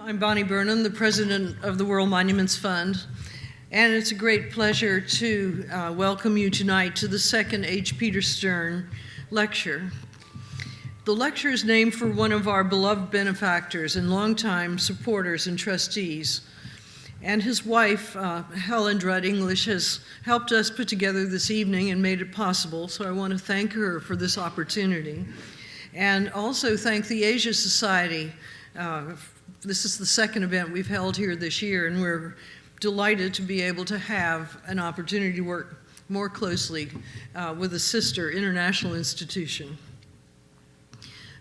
I'm Bonnie Burnham, the president of the World Monuments Fund, and it's a great pleasure to welcome you tonight to the second H. Peter Stern lecture. The lecture is named for one of our beloved benefactors and longtime supporters and trustees, and his wife, Helen Drudd English, has helped us put together this evening and made it possible, so I want to thank her for this opportunity. And also thank the Asia Society. This is the second event we've held here this year, and we're delighted to be able to have an opportunity to work more closely with a sister international institution.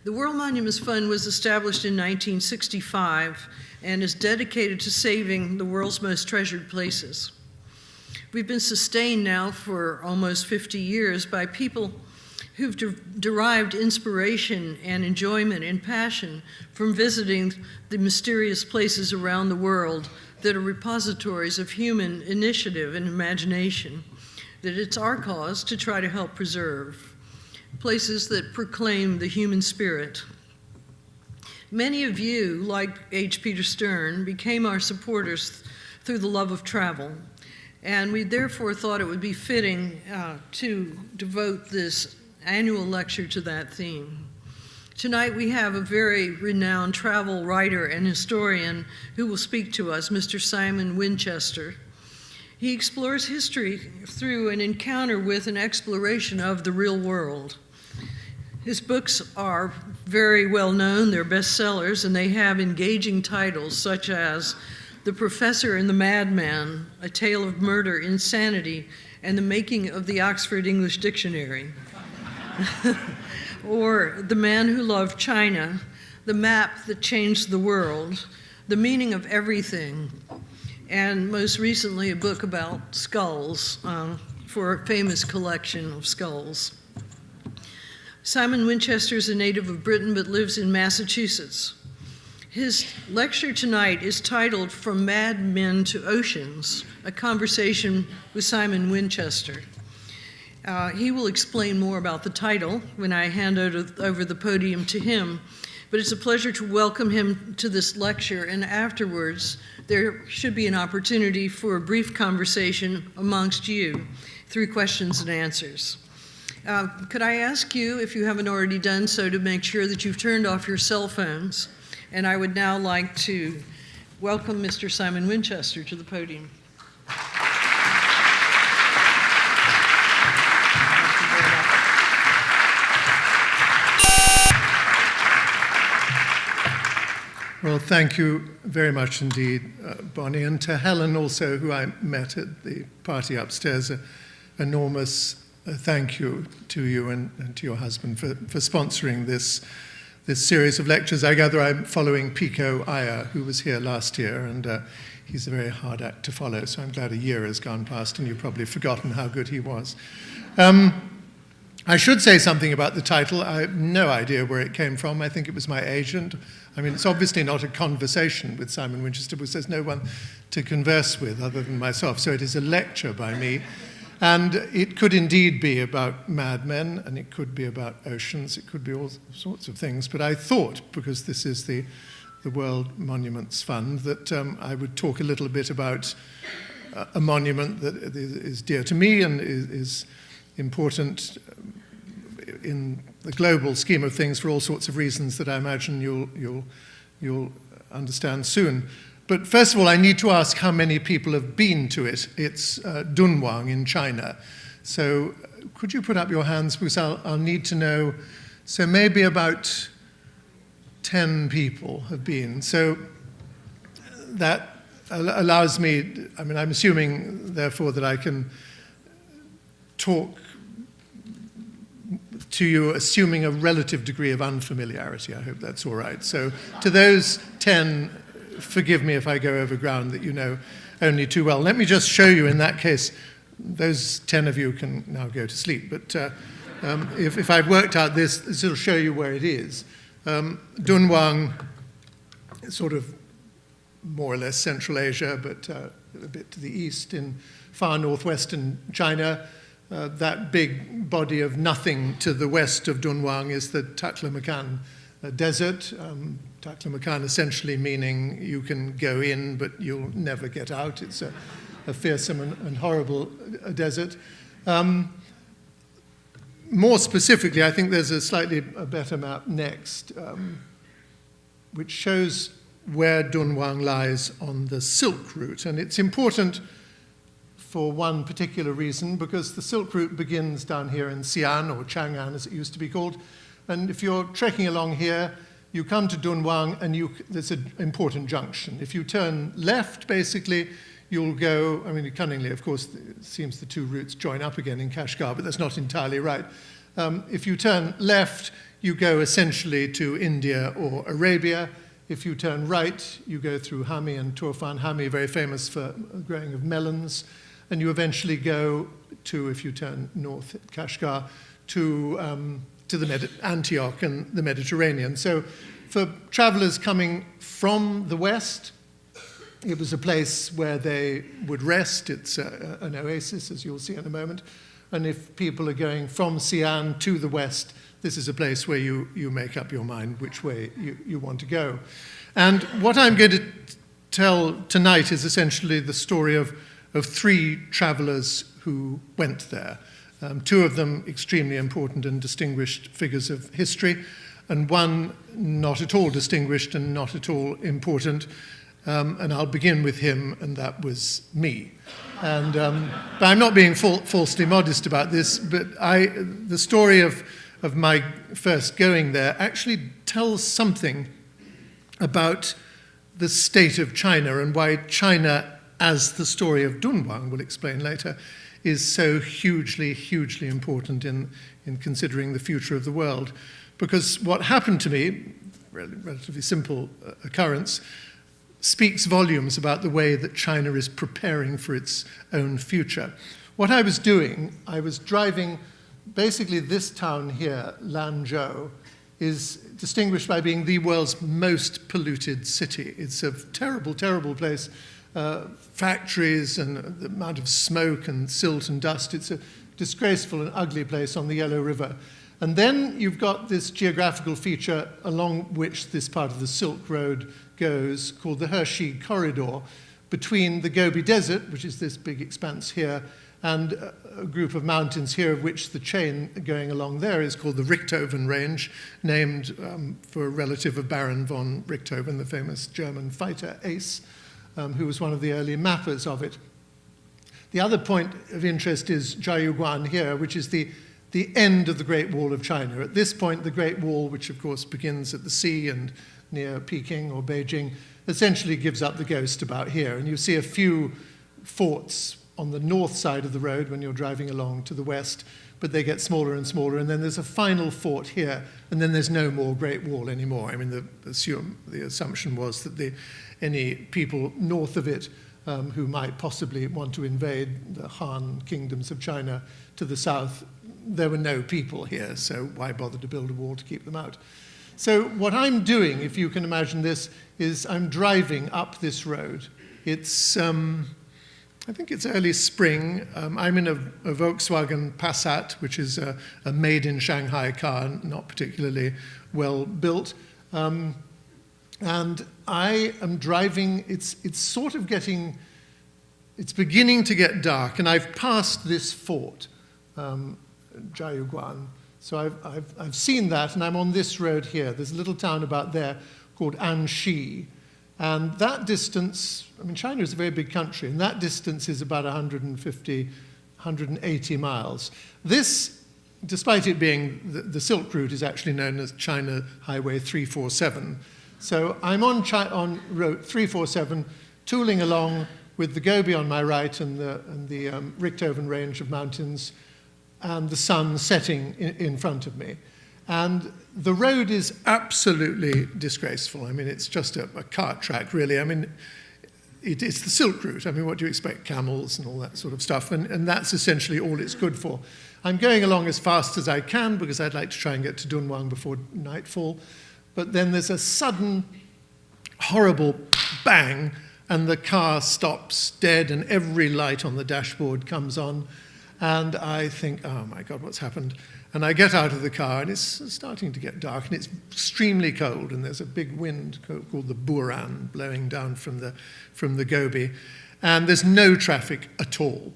The World Monuments Fund was established in 1965 and is dedicated to saving the world's most treasured places. We've been sustained now for almost 50 years by people who've derived inspiration and enjoyment and passion from visiting the mysterious places around the world that are repositories of human initiative and imagination, that it's our cause to try to help preserve, places that proclaim the human spirit. Many of you, like H. Peter Stern, became our supporters through the love of travel, and we therefore thought it would be fitting to devote this annual lecture to that theme. Tonight we have a very renowned travel writer and historian who will speak to us, Mr. Simon Winchester. He explores history through an encounter with an exploration of the real world. His books are very well known, they're bestsellers, and they have engaging titles such as The Professor and the Madman, A Tale of Murder, Insanity, and the Making of the Oxford English Dictionary. Or The Man Who Loved China, The Map That Changed the World, The Meaning of Everything, and most recently a book about skulls for a famous collection of skulls. Simon Winchester is a native of Britain but lives in Massachusetts. His lecture tonight is titled From Madmen to Oceans, a conversation with Simon Winchester. He will explain more about the title when I hand over the podium to him, but it's a pleasure to welcome him to this lecture, and afterwards there should be an opportunity for a brief conversation amongst you through questions and answers. Could I ask you, if you haven't already done so, to make sure that you've turned off your cell phones, and I would now like to welcome Mr. Simon Winchester to the podium. Well, thank you very much indeed, Bonnie, and to Helen also, who I met at the party upstairs, an enormous thank you to you and to your husband for sponsoring this series of lectures. I gather I'm following Pico Iyer, who was here last year, and he's a very hard act to follow, so I'm glad a year has gone past and you've probably forgotten how good he was. I should say something about the title. I have no idea where it came from. I think it was my agent. I mean, it's obviously not a conversation with Simon Winchester because there's no one to converse with other than myself. So it is a lecture by me. And it could indeed be about madmen, and it could be about oceans. It could be all sorts of things. But I thought, because this is the World Monuments Fund, that I would talk a little bit about a monument that is dear to me and is important in the global scheme of things for all sorts of reasons that I imagine you'll understand soon. But first of all, I need to ask how many people have been to it. It's Dunhuang in China. So could you put up your hands, because I'll need to know. So maybe about 10 people have been. So that allows me, I mean, I'm assuming, therefore, that I can talk to you assuming a relative degree of unfamiliarity. I hope that's all right. So to those 10, forgive me if I go over ground that you know only too well. Let me just show you, in that case, those 10 of you can now go to sleep. But if I've worked out this will show you where it is. Dunhuang, sort of more or less Central Asia, but a bit to the east in far northwestern China. That big body of nothing to the west of Dunhuang is the Taklamakan desert, Taklamakan essentially meaning you can go in, but you'll never get out. It's a fearsome and horrible desert. More specifically, I think there's a slightly better map next, which shows where Dunhuang lies on the Silk Route. And it's important for one particular reason, because the Silk Route begins down here in Xi'an, or Chang'an as it used to be called. And if you're trekking along here, you come to Dunhuang, and there's an important junction. If you turn left, basically, you'll go, I mean, cunningly, of course, it seems the two routes join up again in Kashgar, but that's not entirely right. If you turn left, you go essentially to India or Arabia. If you turn right, you go through Hami and Turfan. Hami, very famous for growing of melons. And you eventually go to, if you turn north at Kashgar, to Antioch and the Mediterranean. So for travelers coming from the west, it was a place where they would rest. It's an oasis, as you'll see in a moment. And if people are going from Xi'an to the west, this is a place where you make up your mind which way you want to go. And what I'm going to tell tonight is essentially the story of three travelers who went there. Two of them extremely important and distinguished figures of history, and one not at all distinguished and not at all important. And I'll begin with him, and that was me. And but I'm not being falsely modest about this, but the story of my first going there actually tells something about the state of China and why China, as the story of Dunhuang will explain later, is so hugely, hugely important in considering the future of the world. Because what happened to me, relatively simple occurrence, speaks volumes about the way that China is preparing for its own future. What I was doing, I was driving, basically this town here, Lanzhou, is distinguished by being the world's most polluted city. It's a terrible, terrible place. Factories and the amount of smoke and silt and dust. It's a disgraceful and ugly place on the Yellow River. And then you've got this geographical feature along which this part of the Silk Road goes, called the Hershey Corridor, between the Gobi Desert, which is this big expanse here, and a group of mountains here, of which the chain going along there is called the Richthofen Range, named for a relative of Baron von Richthofen, the famous German fighter ace, who was one of the early mappers of it. The other point of interest is Jiayuguan here, which is the end of the Great Wall of China. At this point, the Great Wall, which of course begins at the sea and near Peking or Beijing, essentially gives up the ghost about here. And you see a few forts on the north side of the road when you're driving along to the west, but they get smaller and smaller. And then there's a final fort here, and then there's no more Great Wall anymore. I mean, the assumption was that any people north of it who might possibly want to invade the Han kingdoms of China to the south, there were no people here, so why bother to build a wall to keep them out? So what I'm doing, if you can imagine this, is I'm driving up this road. It's, I think it's early spring. I'm in a Volkswagen Passat, which is a made-in-Shanghai car, not particularly well built. And I am driving, it's sort of getting, it's beginning to get dark, and I've passed this fort, Jiayuguan. So I've seen that, and I'm on this road here. There's a little town about there called Anxi. And that distance, I mean, China is a very big country, and that distance is about 150, 180 miles. This, despite it being the Silk Route, is actually known as China Highway 347. So I'm on Route 347, tooling along with the Gobi on my right and the Richthofen range of mountains, and the sun setting in front of me. And the road is absolutely disgraceful. I mean, it's just a cart track, really. I mean, it's the Silk Route. I mean, what do you expect? Camels and all that sort of stuff. And that's essentially all it's good for. I'm going along as fast as I can because I'd like to try and get to Dunhuang before nightfall. But then there's a sudden, horrible bang, and the car stops dead, and every light on the dashboard comes on. And I think, oh my God, what's happened? And I get out of the car, and it's starting to get dark, and it's extremely cold, and there's a big wind called the Buran blowing down from the Gobi, and there's no traffic at all.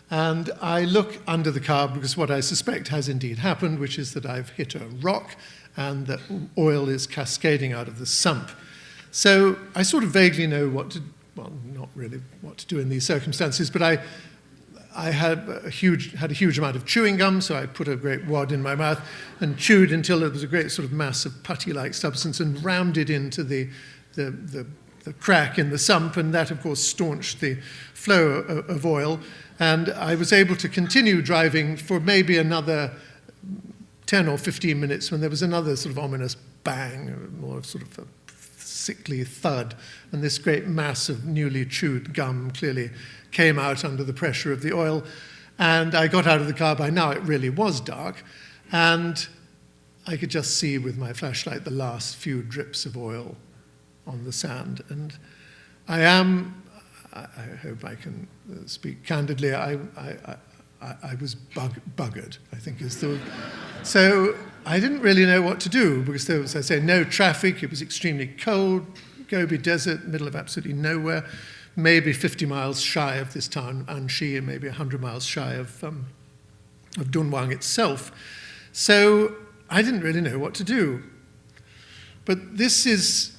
And I look under the car, because what I suspect has indeed happened, which is that I've hit a rock, and that oil is cascading out of the sump. So I sort of vaguely know not really what to do in these circumstances, but I had a huge amount of chewing gum, so I put a great wad in my mouth and chewed until it was a great sort of mass of putty-like substance and rammed it into the crack in the sump, and that, of course, staunched the flow of oil. And I was able to continue driving for maybe another 10 or 15 minutes when there was another sort of ominous bang, more sort of a sickly thud, and this great mass of newly chewed gum clearly came out under the pressure of the oil. And I got out of the car. By now it really was dark, and I could just see with my flashlight the last few drips of oil on the sand. And I hope I can speak candidly, I was buggered, I think is the... So I didn't really know what to do, because there was, as I say, no traffic. It was extremely cold, Gobi Desert, middle of absolutely nowhere, maybe 50 miles shy of this town, Anxi, and maybe 100 miles shy of Dunhuang itself. So I didn't really know what to do. But this is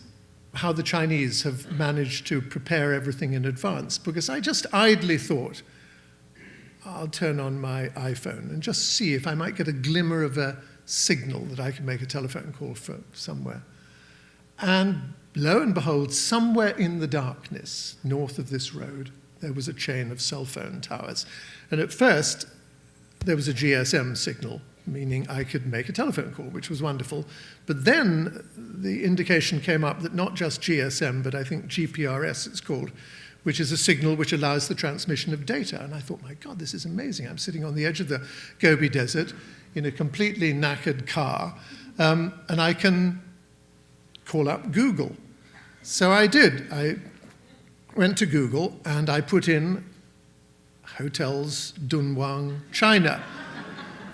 how the Chinese have managed to prepare everything in advance, because I just idly thought, I'll turn on my iPhone and just see if I might get a glimmer of a signal that I can make a telephone call for somewhere. And lo and behold, somewhere in the darkness, north of this road, there was a chain of cell phone towers. And at first, there was a GSM signal, meaning I could make a telephone call, which was wonderful. But then the indication came up that not just GSM, but I think GPRS it's called, which is a signal which allows the transmission of data. And I thought, my God, this is amazing. I'm sitting on the edge of the Gobi Desert in a completely knackered car, and I can call up Google. So I did. I went to Google, and I put in hotels Dunhuang, China,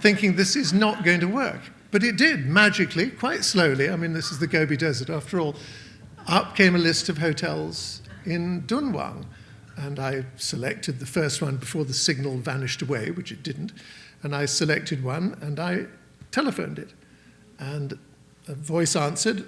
thinking this is not going to work. But it did, magically, quite slowly. I mean, this is the Gobi Desert, after all. Up came a list of hotels in Dunhuang, and I selected the first one before the signal vanished away, which it didn't, and I selected one, and I telephoned it. And a voice answered,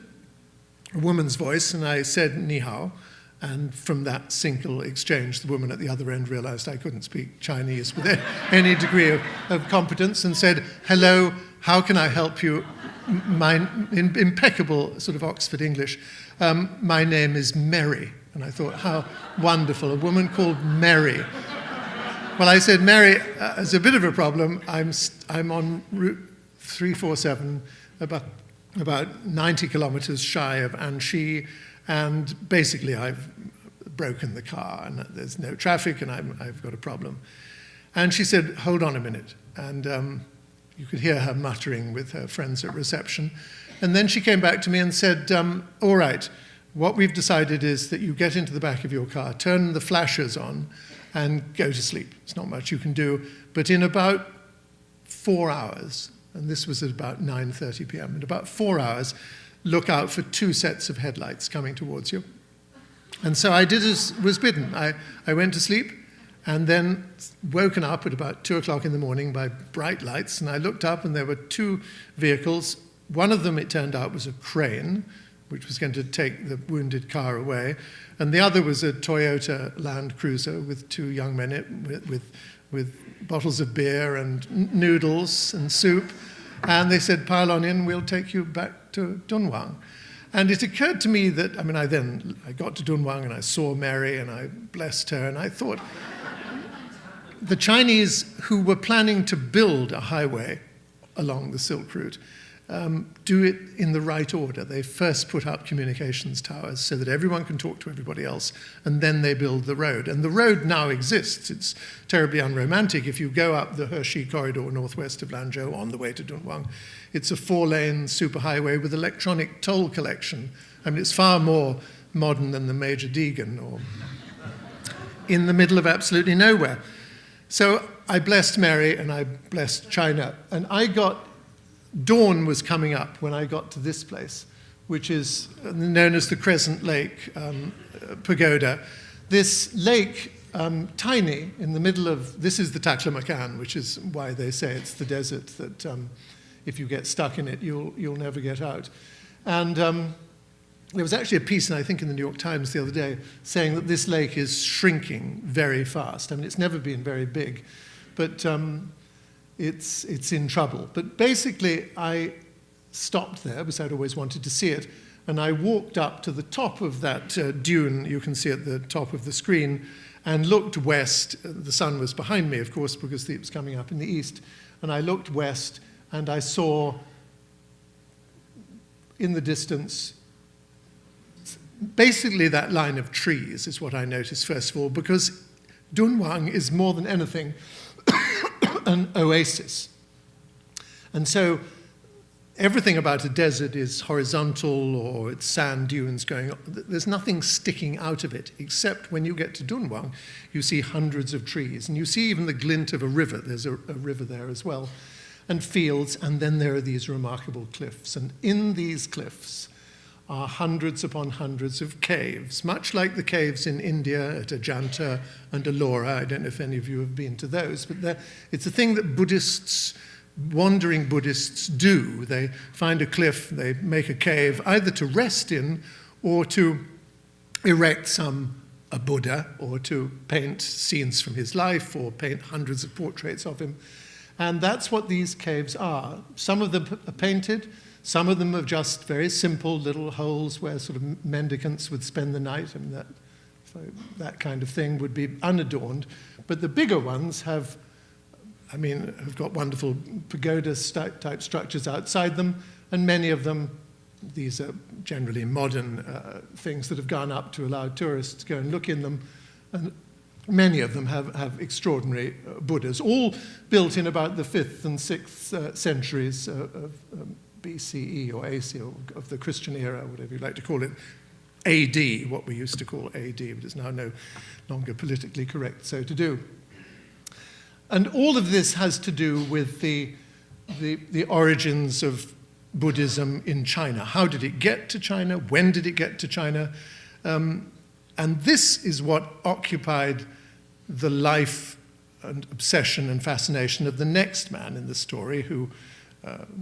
a woman's voice, and I said, "Ni hao," and from that single exchange, the woman at the other end realized I couldn't speak Chinese with any degree of competence, and said, "Hello, how can I help you?" My impeccable sort of Oxford English. "My name is Mary." And I thought, how wonderful, a woman called Mary. Well, I said, "Mary, there's a bit of a problem. I'm on Route 347, about 90 kilometers shy of Anxi, and basically I've broken the car, and there's no traffic, and I've got a problem." And she said, "Hold on a minute." And you could hear her muttering with her friends at reception. And then she came back to me and said, "All right, what we've decided is that you get into the back of your car, turn the flashers on, and go to sleep. It's not much you can do, but in about 4 hours," and this was at about 9:30 p.m., in about 4 hours, look out for 2 sets of headlights coming towards you. And so I did as was bidden. I went to sleep, and then woken up at about 2 o'clock in the morning by bright lights, and I looked up, and there were 2 vehicles. One of them, it turned out, was a crane, which was going to take the wounded car away, and the other was a Toyota Land Cruiser with 2 young men with bottles of beer and noodles and soup, and they said, "Pile on in, we'll take you back to Dunhuang." And it occurred to me that, I got to Dunhuang, and I saw Mary, and I blessed her, and I thought, the Chinese, who were planning to build a highway along the Silk Route, do it in the right order. They first put up communications towers so that everyone can talk to everybody else, and then they build the road. And the road now exists. It's terribly unromantic. If you go up the Hershey corridor northwest of Lanzhou on the way to Dunhuang, it's a 4-lane superhighway with electronic toll collection. It's far more modern than the Major Deegan, or in the middle of absolutely nowhere. So I blessed Mary, and I blessed China, and I got dawn was coming up when I got to this place, which is known as the Crescent Lake Pagoda. This lake, tiny, in the middle of, this is the Taklamakan, which is why they say it's the desert that if you get stuck in it, you'll never get out. And there was actually a piece, I think in the New York Times the other day, saying that this lake is shrinking very fast. I mean, it's never been very big, but it's in trouble. But basically, I stopped there because I'd always wanted to see it, and I walked up to the top of that dune you can see at the top of the screen and looked west. The sun was behind me, of course, because it was coming up in the east, and I looked west and I saw in the distance basically that line of trees is what I noticed first of all, because Dunhuang is more than anything an oasis. And so everything about a desert is horizontal or it's sand dunes going on. There's nothing sticking out of it, except when you get to Dunhuang, you see hundreds of trees. And you see even the glint of a river. There's a river there as well. And fields, and then there are these remarkable cliffs. And in these cliffs are hundreds upon hundreds of caves, much like the caves in India at Ajanta and Ellora. I don't know if any of you have been to those, but it's a thing that wandering Buddhists do. They find a cliff, they make a cave, either to rest in or to erect a Buddha, or to paint scenes from his life, or paint hundreds of portraits of him. And that's what these caves are. Some of them are painted, some of them are just very simple little holes where sort of mendicants would spend the night, and that kind of thing would be unadorned. But the bigger ones have got wonderful pagoda-type structures outside them, and many of them, these are generally modern things that have gone up to allow tourists to go and look in them, and many of them have extraordinary Buddhas, all built in about the 5th and 6th centuries of BCE or AC, or of the Christian era, whatever you like to call it. AD, what we used to call AD, but is now no longer politically correct so to do. And all of this has to do with the origins of Buddhism in China. How did it get to China? When did it get to China? And this is what occupied the life and obsession and fascination of the next man in the story, who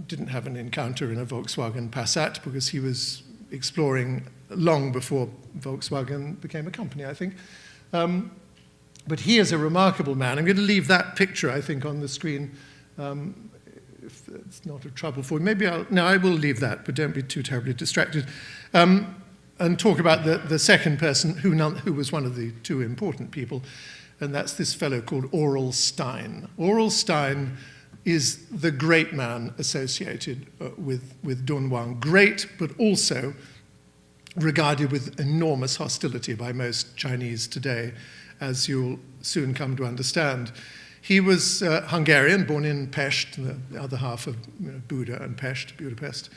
didn't have an encounter in a Volkswagen Passat because he was exploring long before Volkswagen became a company, I think. But he is a remarkable man. I'm going to leave that picture, I think, on the screen, if it's not a trouble for you. I will leave that, but don't be too terribly distracted. And talk about the second person who was one of the two important people, and that's this fellow called Aurel Stein. Aurel Stein is the great man associated with Dunhuang. Great, but also regarded with enormous hostility by most Chinese today, as you'll soon come to understand. He was Hungarian, born in Pest, the other half of Buda and Budapest.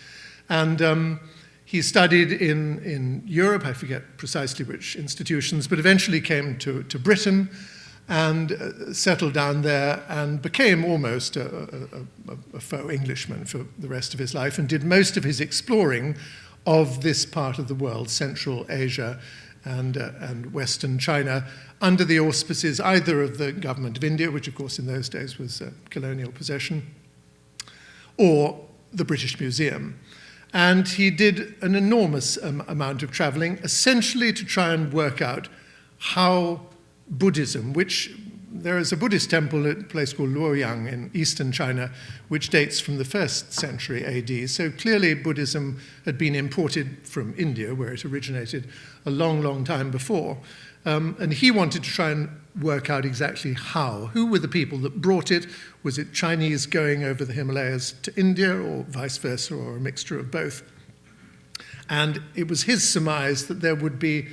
And he studied in Europe, I forget precisely which institutions, but eventually came to Britain and settled down there and became almost a faux Englishman for the rest of his life, and did most of his exploring of this part of the world, Central Asia and Western China, under the auspices either of the government of India, which of course in those days was a colonial possession, or the British Museum. And he did an enormous amount of traveling, essentially to try and work out how Buddhism, which there is a Buddhist temple at a place called Luoyang in eastern China, which dates from the 1st century AD. So clearly Buddhism had been imported from India, where it originated, a long, long time before. And he wanted to try and work out exactly how. Who were the people that brought it? Was it Chinese going over the Himalayas to India, or vice versa, or a mixture of both? And it was his surmise that there would be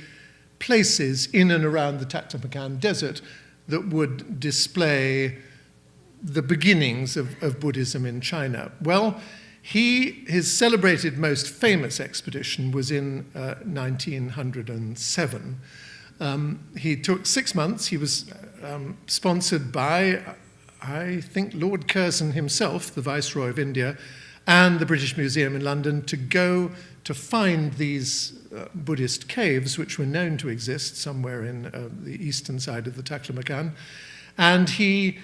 places in and around the Taklamakan desert that would display the beginnings of Buddhism in China. Well, his celebrated most famous expedition was in 1907. He took 6 months. He was sponsored by, I think, Lord Curzon himself, the Viceroy of India, and the British Museum in London to go to find these Buddhist caves, which were known to exist somewhere in the eastern side of the Taklamakan. And he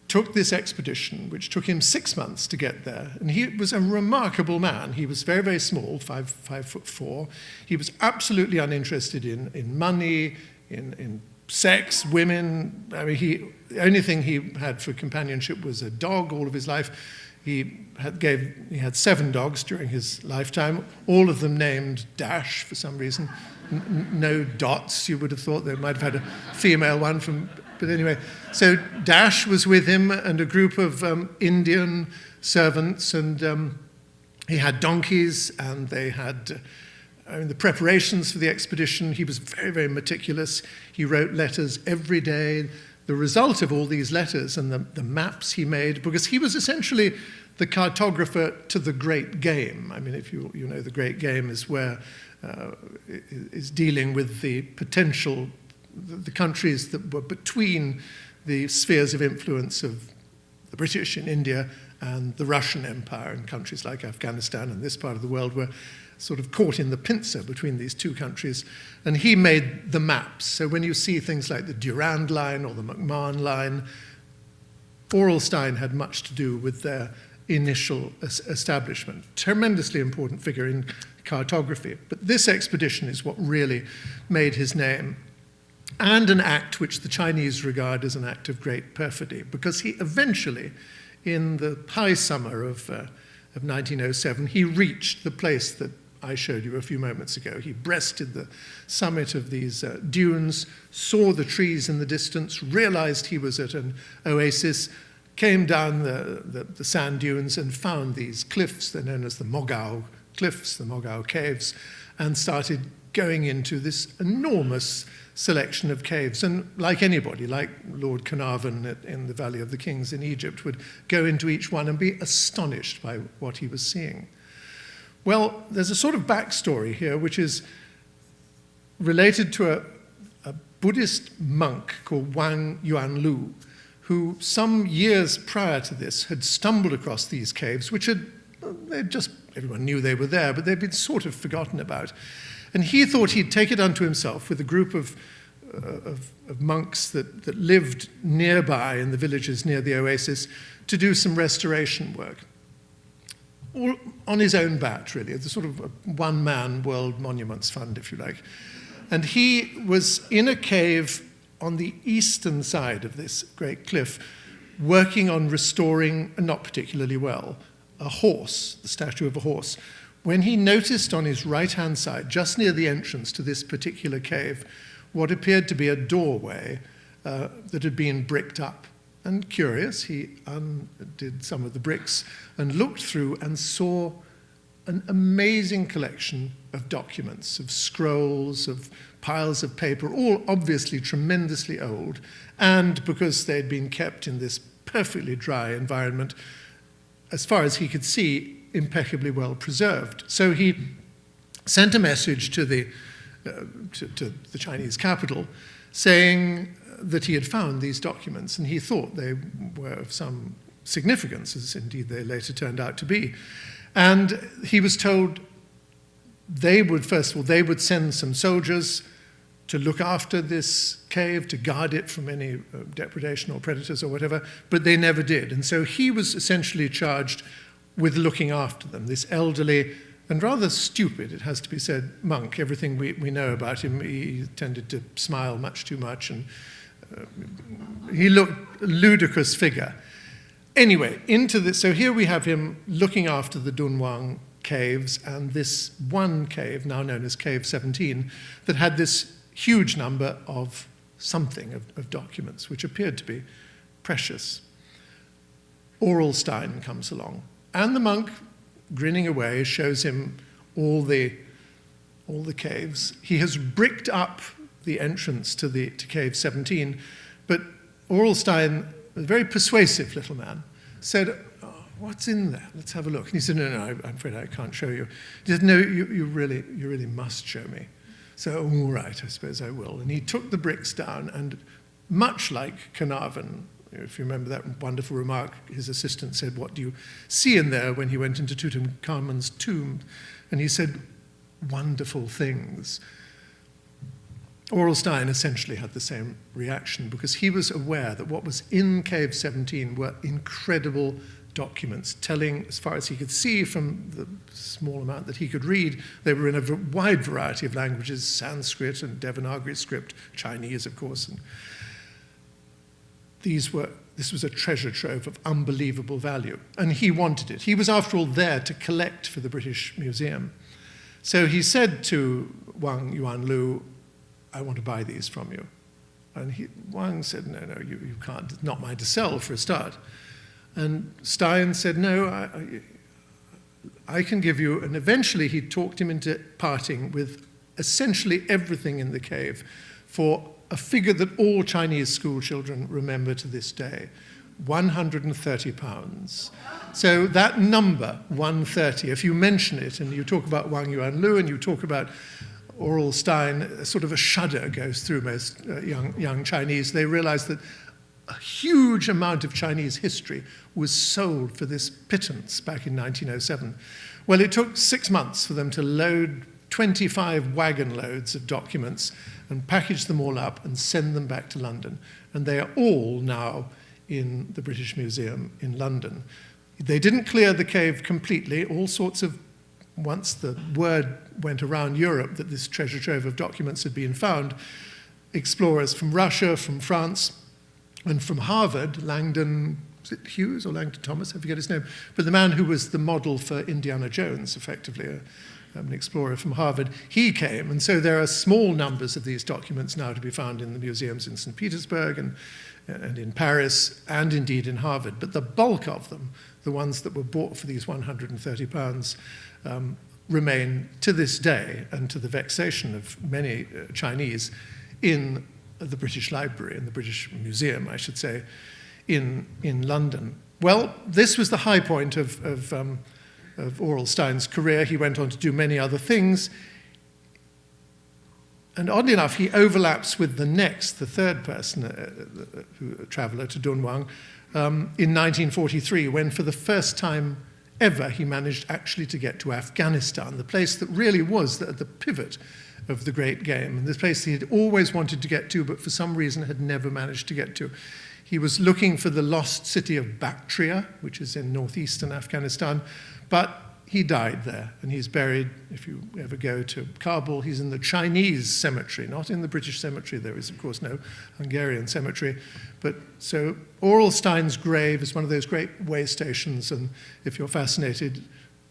took this expedition, which took him 6 months to get there. And he was a remarkable man. He was very, very small, 5'4". He was absolutely uninterested in money, in sex, women. I mean, the only thing he had for companionship was a dog all of his life. He had 7 dogs during his lifetime, all of them named Dash for some reason. No dots. You would have thought they might have had a female one but anyway. So Dash was with him and a group of Indian servants, and he had donkeys, and they had the preparations for the expedition. He was very, very meticulous. He wrote letters every day. The result of all these letters and the maps he made, because he was essentially the cartographer to the Great Game. I mean, if you know, the Great Game is where is dealing with the potential, the countries that were between the spheres of influence of the British in India and the Russian Empire, and countries like Afghanistan and this part of the world were sort of caught in the pincer between these two countries. And he made the maps. So when you see things like the Durand Line or the McMahon Line, Aurel Stein had much to do with their initial establishment. Tremendously important figure in cartography. But this expedition is what really made his name, and an act which the Chinese regard as an act of great perfidy, because he eventually, in the high summer of 1907, he reached the place that I showed you a few moments ago. He breasted the summit of these dunes, saw the trees in the distance, realized he was at an oasis, came down the sand dunes and found these cliffs. They're known as the Mogao Cliffs, the Mogao Caves, and started going into this enormous selection of caves. And like anybody, like Lord Carnarvon in the Valley of the Kings in Egypt, would go into each one and be astonished by what he was seeing. Well, there's a sort of backstory here which is related to a Buddhist monk called Wang Yuanlu, who some years prior to this had stumbled across these caves, which everyone knew they were there, but they'd been sort of forgotten about. And he thought he'd take it unto himself with a group of monks that lived nearby in the villages near the oasis to do some restoration work. All on his own bat, really, the sort of a one-man World Monuments Fund, if you like. And he was in a cave on the eastern side of this great cliff, working on restoring, not particularly well, a horse, the statue of a horse, when he noticed on his right-hand side, just near the entrance to this particular cave, what appeared to be a doorway that had been bricked up. And curious, he undid some of the bricks and looked through and saw an amazing collection of documents, of scrolls, of piles of paper, all obviously tremendously old, and because they'd been kept in this perfectly dry environment, as far as he could see, impeccably well preserved. So he sent a message to the Chinese capital saying that he had found these documents, and he thought they were of some significance, as indeed they later turned out to be. And he was told they would send some soldiers to look after this cave, to guard it from any depredation or predators or whatever, but they never did. And so he was essentially charged with looking after them, this elderly and rather stupid, it has to be said, monk. Everything we know about him, he tended to smile much too much, and he looked a ludicrous figure. Anyway, so here we have him looking after the Dunhuang Caves, and this one cave, now known as Cave 17, that had this huge number of documents, which appeared to be precious. Aurel Stein comes along, and the monk, grinning away, shows him all the caves. He has bricked up the entrance to Cave 17, but Aurel Stein, a very persuasive little man, said, "Oh, what's in there? Let's have a look." And he said, no, I'm afraid I can't show you. He said, "No, you really must show me." So, all right, I suppose I will. And he took the bricks down, and much like Carnarvon, If you remember that wonderful remark, his assistant said, "What do you see in there?" when he went into Tutankhamun's tomb. And he said, "Wonderful things." Aurel Stein essentially had the same reaction because he was aware that what was in Cave 17 were incredible documents telling, as far as he could see from the small amount that he could read, they were in a wide variety of languages, Sanskrit and Devanagari script, Chinese, of course. And this was a treasure trove of unbelievable value, and he wanted it. He was, after all, there to collect for the British Museum. So he said to Wang Yuanlu, "I want to buy these from you." And Wang said, no, you can't. It's not mine to sell, for a start. And Stein said, "No, I can give you." And eventually he talked him into parting with essentially everything in the cave for a figure that all Chinese school children remember to this day, £130. So that number, 130, if you mention it and you talk about Wang Yuanlu and you talk about Aurel Stein, sort of a shudder goes through most young Chinese. They realize that a huge amount of Chinese history was sold for this pittance back in 1907. Well, it took 6 months for them to load 25 wagon loads of documents and package them all up and send them back to London. And they are all now in the British Museum in London. They didn't clear the cave completely. All sorts of, once the word went around Europe that this treasure trove of documents had been found, explorers from Russia, from France, and from Harvard, Langdon, was it Hughes or Langdon Thomas? I forget his name. But the man who was the model for Indiana Jones, effectively, an explorer from Harvard, he came. And so there are small numbers of these documents now to be found in the museums in St. Petersburg and in Paris, and indeed in Harvard. But the bulk of them, the ones that were bought for these £130, remain to this day, and to the vexation of many Chinese, in the British Library, in the British Museum, I should say, in London. Well, this was the high point of Aurel Stein's career. He went on to do many other things. And oddly enough, he overlaps with the third person, traveller to Dunhuang, in 1943, when for the first time ever he managed actually to get to Afghanistan, the place that really was at the pivot of the Great Game, and this place he had always wanted to get to, but for some reason had never managed to get to. He was looking for the lost city of Bactria, which is in northeastern Afghanistan, but he died there, and he's buried, if you ever go to Kabul, he's in the Chinese cemetery, not in the British cemetery. There is, of course, no Hungarian cemetery. But so Aurel Stein's grave is one of those great way stations, and if you're fascinated,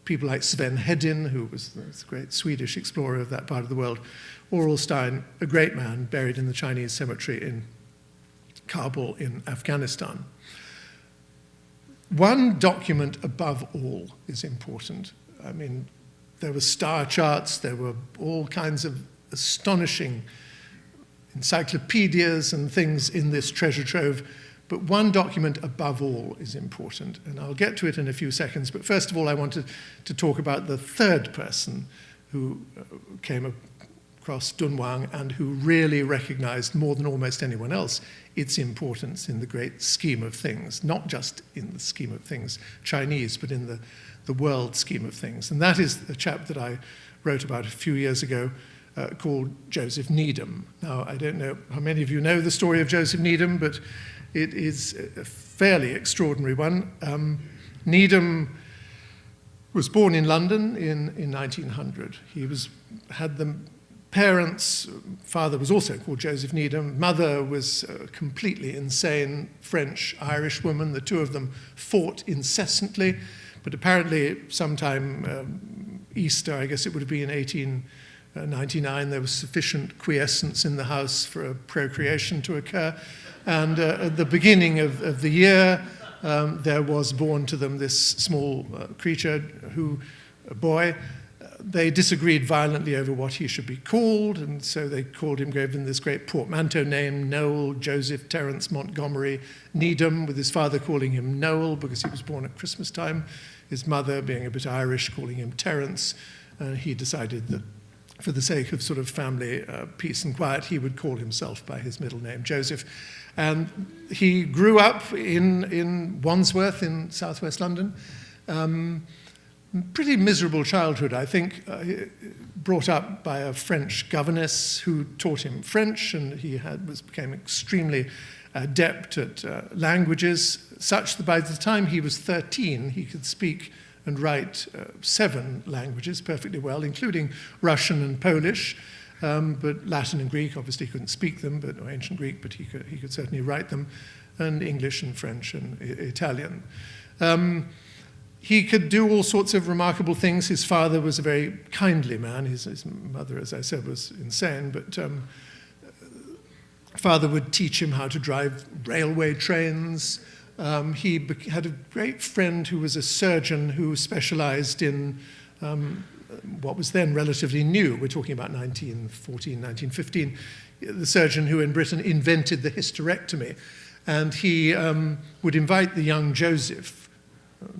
people like Sven Hedin, who was the great Swedish explorer of that part of the world, Aurel Stein, a great man, buried in the Chinese cemetery in Kabul in Afghanistan. One document above all is important. I mean, there were star charts, there were all kinds of astonishing encyclopedias and things in this treasure trove, but one document above all is important, and I'll get to it in a few seconds. But first of all, I wanted to talk about the third person who came across Dunhuang and who really recognized more than almost anyone else its importance in the great scheme of things, not just in the scheme of things Chinese, but in the world scheme of things. And that is a chap that I wrote about a few years ago called Joseph Needham. Now, I don't know how many of you know the story of Joseph Needham, but it is a fairly extraordinary one. Needham was born in London in 1900. He had the parents, father was also called Joseph Needham, mother was a completely insane French-Irish woman. The two of them fought incessantly, but apparently sometime Easter, I guess it would have been 1899, there was sufficient quiescence in the house for a procreation to occur. And at the beginning of the year, there was born to them this small creature, a boy. They disagreed violently over what he should be called, and so they gave him this great portmanteau name, Noel Joseph Terence Montgomery Needham, with his father calling him Noel because he was born at Christmas time, his mother, being a bit Irish, calling him Terence. He decided that for the sake of sort of family peace and quiet, he would call himself by his middle name, Joseph. And he grew up in Wandsworth in southwest London. Pretty miserable childhood, I think, brought up by a French governess who taught him French, and he became extremely adept at languages, such that by the time he was 13, he could speak and write 7 languages perfectly well, including Russian and Polish, but Latin and Greek, obviously he couldn't speak them, or ancient Greek, but he could certainly write them, and English and French and Italian. He could do all sorts of remarkable things. His father was a very kindly man. His mother, as I said, was insane, but father would teach him how to drive railway trains. He had a great friend who was a surgeon who specialized in what was then relatively new. We're talking about 1914, 1915. The surgeon who in Britain invented the hysterectomy. And he would invite the young Joseph,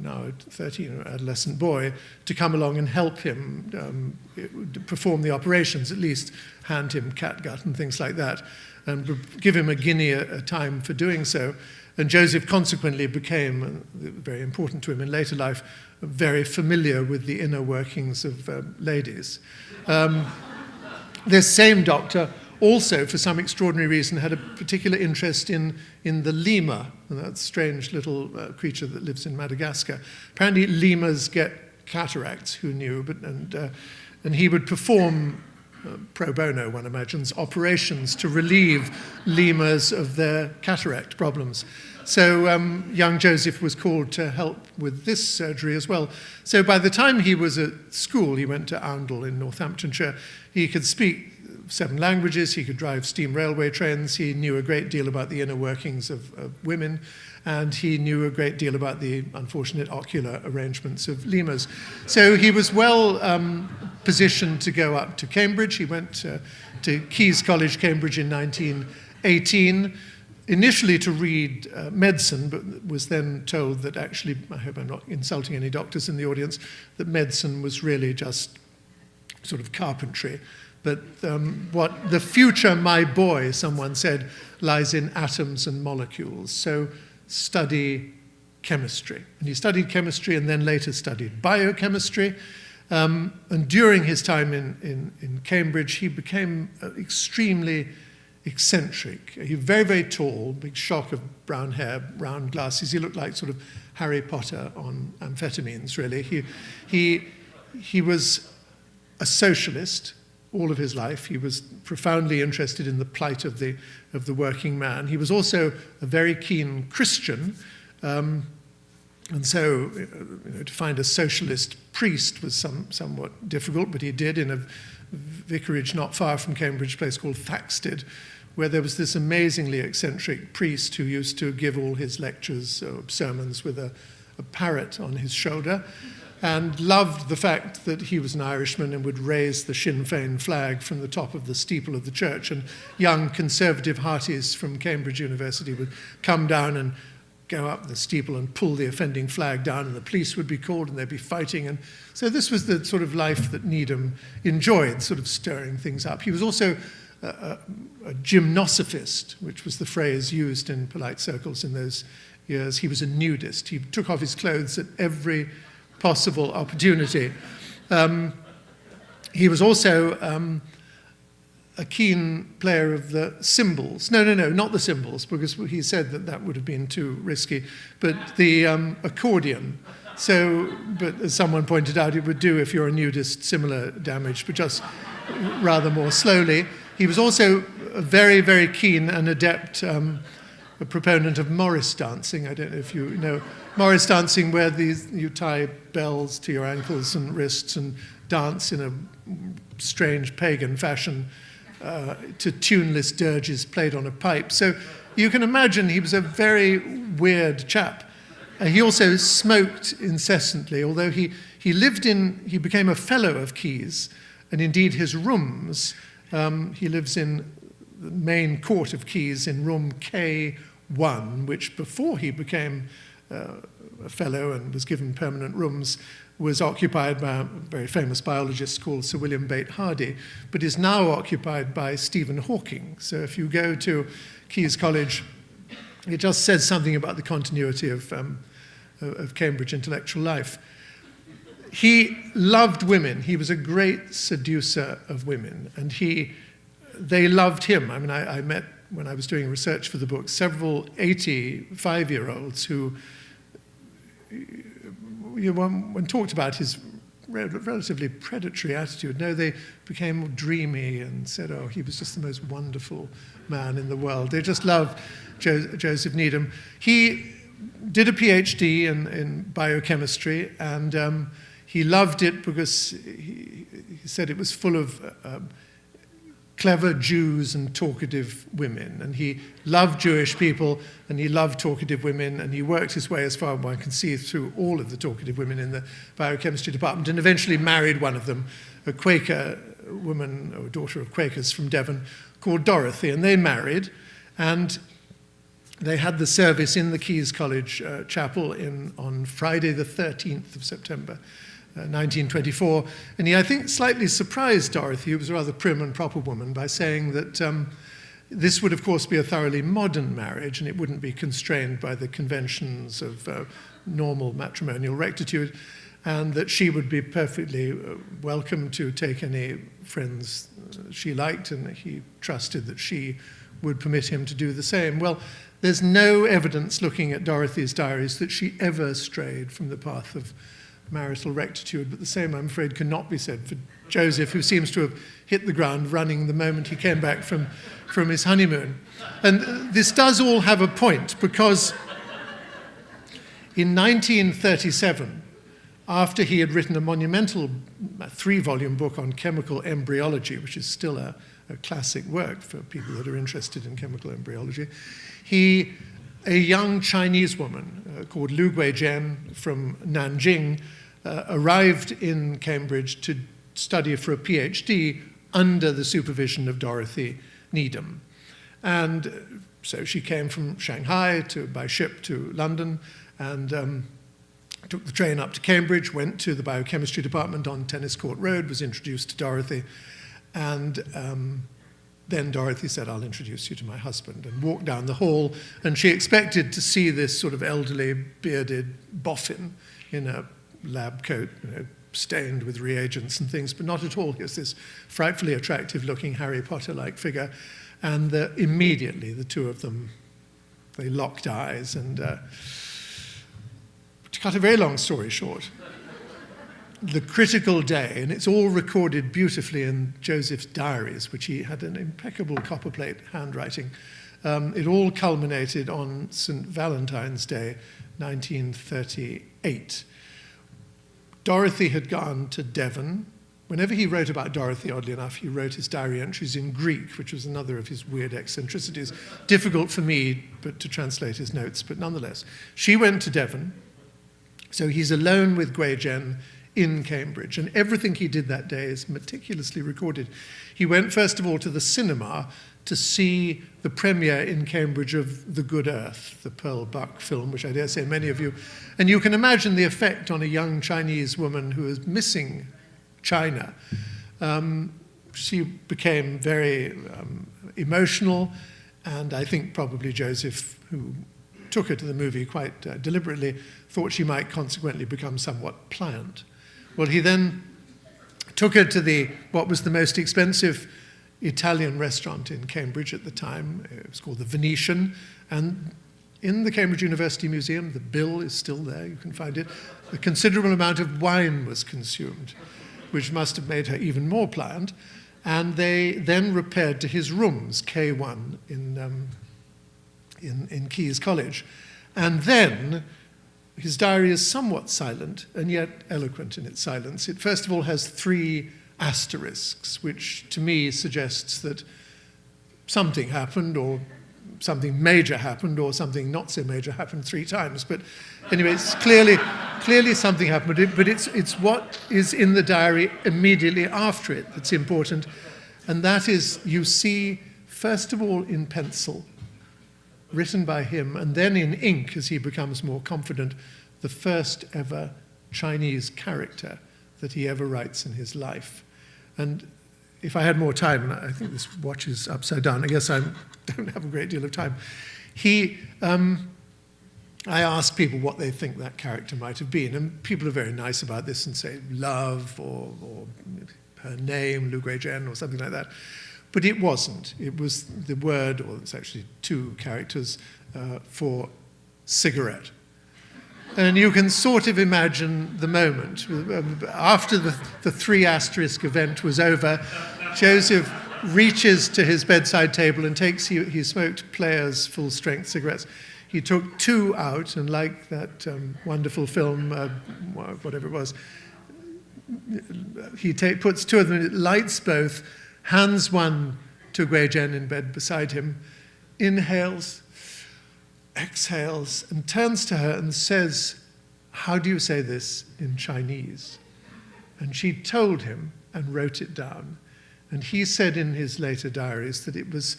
now a 13 adolescent boy, to come along and help him perform the operations, at least hand him catgut and things like that, and give him a guinea a time for doing so. And Joseph consequently became, very important to him in later life, very familiar with the inner workings of ladies. This same doctor also, for some extraordinary reason, had a particular interest in the lemur, that strange little creature that lives in Madagascar. Apparently lemurs get cataracts, who knew, and he would perform pro bono, one imagines, operations to relieve lemurs of their cataract problems. So young Joseph was called to help with this surgery as well. So by the time he was at school, he went to Oundle in Northamptonshire, he could speak 7 languages, he could drive steam railway trains, he knew a great deal about the inner workings of women, and he knew a great deal about the unfortunate ocular arrangements of lemurs. So he was well positioned to go up to Cambridge. He went to Caius College, Cambridge in 1918, initially to read medicine, but was then told that actually, I hope I'm not insulting any doctors in the audience, that medicine was really just sort of carpentry. But what the future, my boy, someone said, lies in atoms and molecules. So study chemistry. And he studied chemistry and then later studied biochemistry. And during his time in Cambridge, he became extremely eccentric. He was very, very tall, big shock of brown hair, round glasses. He looked like sort of Harry Potter on amphetamines, really. He was a socialist all of his life. He was profoundly interested in the plight of the working man. He was also a very keen Christian, and so to find a socialist priest was somewhat difficult, but he did in a vicarage not far from Cambridge, a place called Thaxted, where there was this amazingly eccentric priest who used to give all his lectures or sermons with a parrot on his shoulder, and loved the fact that he was an Irishman and would raise the Sinn Féin flag from the top of the steeple of the church. And young conservative hearties from Cambridge University would come down and go up the steeple and pull the offending flag down, and the police would be called and they'd be fighting. And so this was the sort of life that Needham enjoyed, sort of stirring things up. He was also a gymnosophist, which was the phrase used in polite circles in those years. He was a nudist. He took off his clothes at every possible opportunity. He was also a keen player of the cymbals. No, not the cymbals, because he said that would have been too risky, but the accordion. So, but as someone pointed out, it would do if you're a nudist, similar damage, but just rather more slowly. He was also a very, very keen and adept a proponent of Morris dancing. I don't know if you know Morris dancing, where you tie bells to your ankles and wrists and dance in a strange pagan fashion to tuneless dirges played on a pipe. So you can imagine he was a very weird chap. He also smoked incessantly, although he became a fellow of Caius, and indeed his rooms, he lives in the main court of Caius in room K1, which before he became a fellow and was given permanent rooms, was occupied by a very famous biologist called Sir William Bate Hardy, but is now occupied by Stephen Hawking. So if you go to Caius College, it just says something about the continuity of Cambridge intellectual life. He loved women. He was a great seducer of women, and they loved him. I mean, I met, when I was doing research for the book, several 85-year-olds who, when talked about his relatively predatory attitude, no, they became dreamy and said, oh, he was just the most wonderful man in the world. They just loved Joseph Needham. He did a PhD in biochemistry, and he loved it because he said it was full of clever Jews and talkative women. And he loved Jewish people, and he loved talkative women, and he worked his way, as far as one can see, through all of the talkative women in the biochemistry department, and eventually married one of them, a Quaker woman, or daughter of Quakers from Devon, called Dorothy. And they married, and they had the service in the Caius College chapel on Friday the 13th of September, 1924, and he, I think, slightly surprised Dorothy, who was a rather prim and proper woman, by saying that this would, of course, be a thoroughly modern marriage, and it wouldn't be constrained by the conventions of normal matrimonial rectitude, and that she would be perfectly welcome to take any friends she liked, and he trusted that she would permit him to do the same. Well, there's no evidence, looking at Dorothy's diaries, that she ever strayed from the path of marital rectitude, but the same, I'm afraid, cannot be said for Joseph, who seems to have hit the ground running the moment he came back from his honeymoon. And this does all have a point, because in 1937, after he had written a monumental 3-volume book on chemical embryology, which is still a classic work for people that are interested in chemical embryology, a young Chinese woman called Lu Guizhen from Nanjing arrived in Cambridge to study for a PhD under the supervision of Dorothy Needham. And so she came from Shanghai by ship to London, and took the train up to Cambridge, went to the biochemistry department on Tennis Court Road, was introduced to Dorothy, and then Dorothy said, I'll introduce you to my husband, and walked down the hall, and she expected to see this sort of elderly, bearded boffin in a lab coat, stained with reagents and things, but not at all. Here's this frightfully attractive-looking Harry Potter-like figure, and immediately the two of them, they locked eyes, and to cut a very long story short, the critical day, and it's all recorded beautifully in Joseph's diaries, which he had an impeccable copperplate handwriting. It all culminated on St. Valentine's Day, 1938. Dorothy had gone to Devon. Whenever he wrote about Dorothy, oddly enough, he wrote his diary entries in Greek, which was another of his weird eccentricities. Difficult for me to translate his notes, but nonetheless. She went to Devon, so he's alone with Guizhen in Cambridge, and everything he did that day is meticulously recorded. He went, first of all, to the cinema to see the premiere in Cambridge of The Good Earth, the Pearl Buck film, which I dare say many of you, and you can imagine the effect on a young Chinese woman who is missing China. She became very emotional, and I think probably Joseph, who took her to the movie quite deliberately, thought she might consequently become somewhat pliant. Well, he then took her to what was the most expensive Italian restaurant in Cambridge at the time. It was called the Venetian, and in the Cambridge University Museum, the bill is still there, you can find it. A considerable amount of wine was consumed, which must have made her even more pliant, and they then repaired to his rooms, K1, in Caius College. And then his diary is somewhat silent, and yet eloquent in its silence. It first of all has 3 asterisks, which to me suggests that something happened, or something major happened, or something not so major happened 3 times. But anyway, it's clearly something happened, but it's what is in the diary immediately after it that's important, and that is, you see, first of all, in pencil, written by him, and then in ink as he becomes more confident, the first ever Chinese character that he ever writes in his life. And if I had more time, and I think this watch is upside down, I guess I don't have a great deal of time. I ask people what they think that character might have been, and people are very nice about this and say love or her name, Lu Guizhen, or something like that. But it wasn't. It was the word, or it's actually two characters, for cigarette. And you can sort of imagine the moment. After the 3 asterisk event was over, Joseph reaches to his bedside table and he smoked Player's full-strength cigarettes. He took 2 out, and like that wonderful film, whatever it was, he puts 2 of them, lights both, hands one to Guizhen in bed beside him, inhales, exhales, and turns to her and says, "How do you say this in Chinese?" And she told him and wrote it down. And he said in his later diaries that it was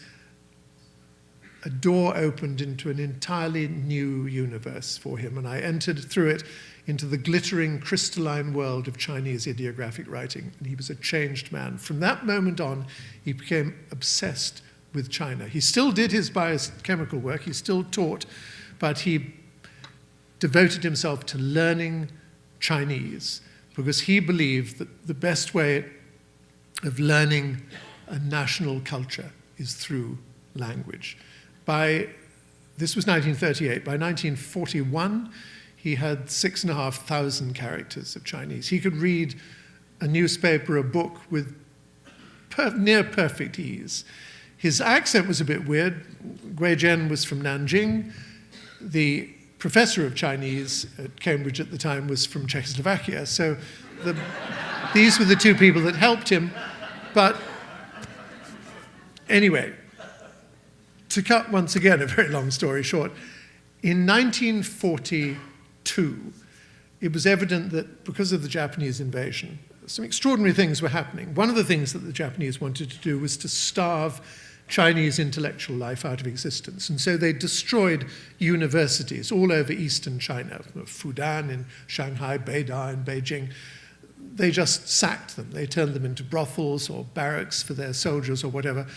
a door opened into an entirely new universe for him, and I entered through it into the glittering, crystalline world of Chinese ideographic writing, and he was a changed man. From that moment on, he became obsessed with China. He still did his biochemical work, he still taught, but he devoted himself to learning Chinese because he believed that the best way of learning a national culture is through language. This was 1938. By 1941, he had 6,500 characters of Chinese. He could read a newspaper, a book with near perfect ease. His accent was a bit weird. Guizhen was from Nanjing. The professor of Chinese at Cambridge at the time was from Czechoslovakia. So these were the 2 people that helped him. But anyway, to cut once again a very long story short, in 1942, it was evident that because of the Japanese invasion, some extraordinary things were happening. One of the things that the Japanese wanted to do was to starve Chinese intellectual life out of existence. And so they destroyed universities all over eastern China, Fudan in Shanghai, Beida in Beijing. They just sacked them. They turned them into brothels or barracks for their soldiers or whatever.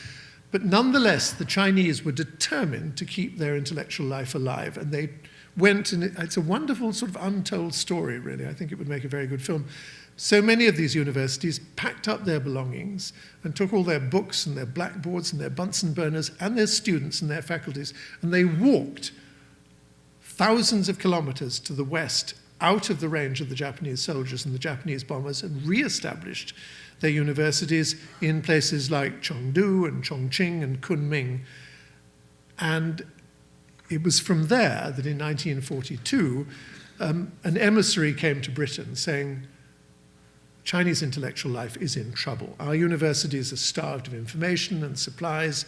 But nonetheless, the Chinese were determined to keep their intellectual life alive. And they went, and it's a wonderful sort of untold story, really. I think it would make a very good film. So many of these universities packed up their belongings and took all their books and their blackboards and their Bunsen burners and their students and their faculties, and they walked thousands of kilometers to the west, out of the range of the Japanese soldiers and the Japanese bombers, and re-established their universities in places like Chengdu and Chongqing and Kunming. And it was from there that in 1942, an emissary came to Britain saying, Chinese intellectual life is in trouble. Our universities are starved of information and supplies.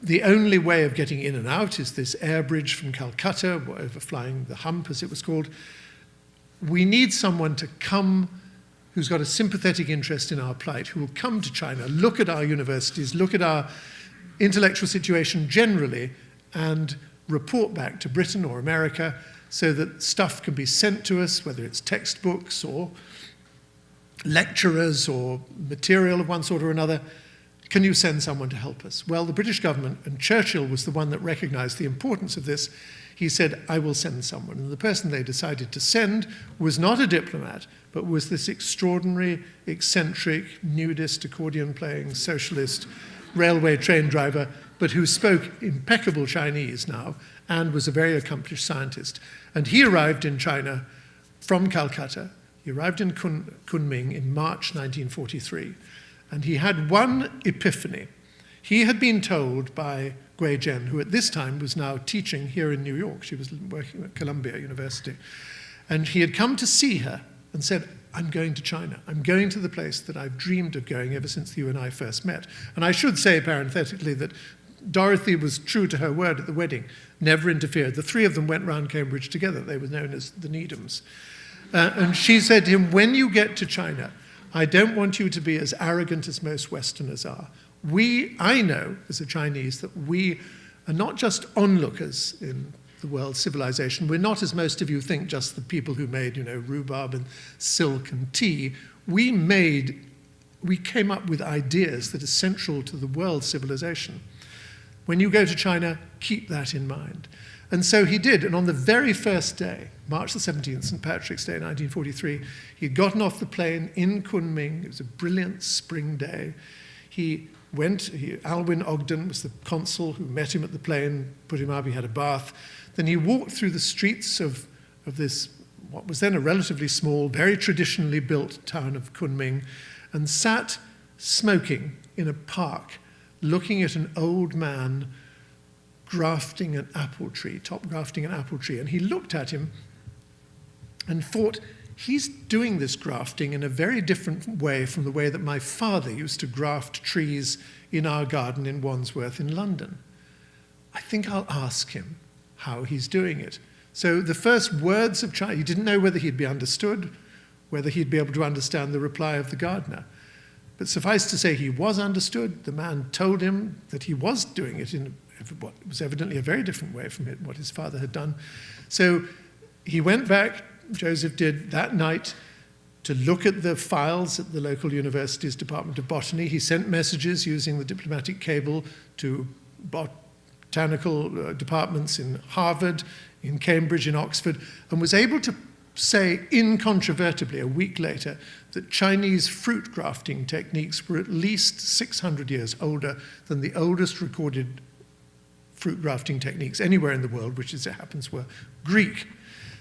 The only way of getting in and out is this air bridge from Calcutta, overflying the hump, as it was called. We need someone to come who's got a sympathetic interest in our plight, who will come to China, look at our universities, look at our intellectual situation generally, and report back to Britain or America so that stuff can be sent to us, whether it's textbooks or lecturers or material of one sort or another. Can you send someone to help us? Well, the British government, and Churchill was the one that recognized the importance of this. He said, I will send someone. And the person they decided to send was not a diplomat, but was this extraordinary, eccentric, nudist, accordion-playing, socialist railway train driver, but who spoke impeccable Chinese now and was a very accomplished scientist. And he arrived in China from Calcutta. He arrived in Kunming in March 1943. And he had one epiphany. He had been told by Guizhen, who at this time was now teaching here in New York. She was working at Columbia University. And he had come to see her and said, I'm going to China. I'm going to the place that I've dreamed of going ever since you and I first met. And I should say parenthetically that Dorothy was true to her word at the wedding, never interfered. The 3 of them went round Cambridge together. They were known as the Needhams. And she said to him, when you get to China, I don't want you to be as arrogant as most Westerners are. I know, as a Chinese, that we are not just onlookers in the world's civilization. We're not, as most of you think, just the people who made, rhubarb and silk and tea. We came up with ideas that are central to the world's civilization. When you go to China, keep that in mind. And so he did, and on the very first day, March the 17th, St. Patrick's Day, 1943, he'd gotten off the plane in Kunming. It was a brilliant spring day. Alwyn Ogden was the consul who met him at the plane, put him up, he had a bath. Then he walked through the streets of this, what was then a relatively small, very traditionally built town of Kunming, and sat smoking in a park, looking at an old man grafting an apple tree, top grafting an apple tree. And he looked at him and thought, he's doing this grafting in a very different way from the way that my father used to graft trees in our garden in Wandsworth in London. I think I'll ask him how he's doing it. So the first words of China, he didn't know whether he'd be understood, whether he'd be able to understand the reply of the gardener. But suffice to say, he was understood. The man told him that he was doing it in what was evidently a very different way from what his father had done. So he went back, Joseph did, that night to look at the files at the local university's Department of Botany. He sent messages using the diplomatic cable to botanical departments in Harvard, in Cambridge, in Oxford, and was able to say incontrovertibly a week later that Chinese fruit grafting techniques were at least 600 years older than the oldest recorded fruit grafting techniques anywhere in the world, which, as it happens, were Greek.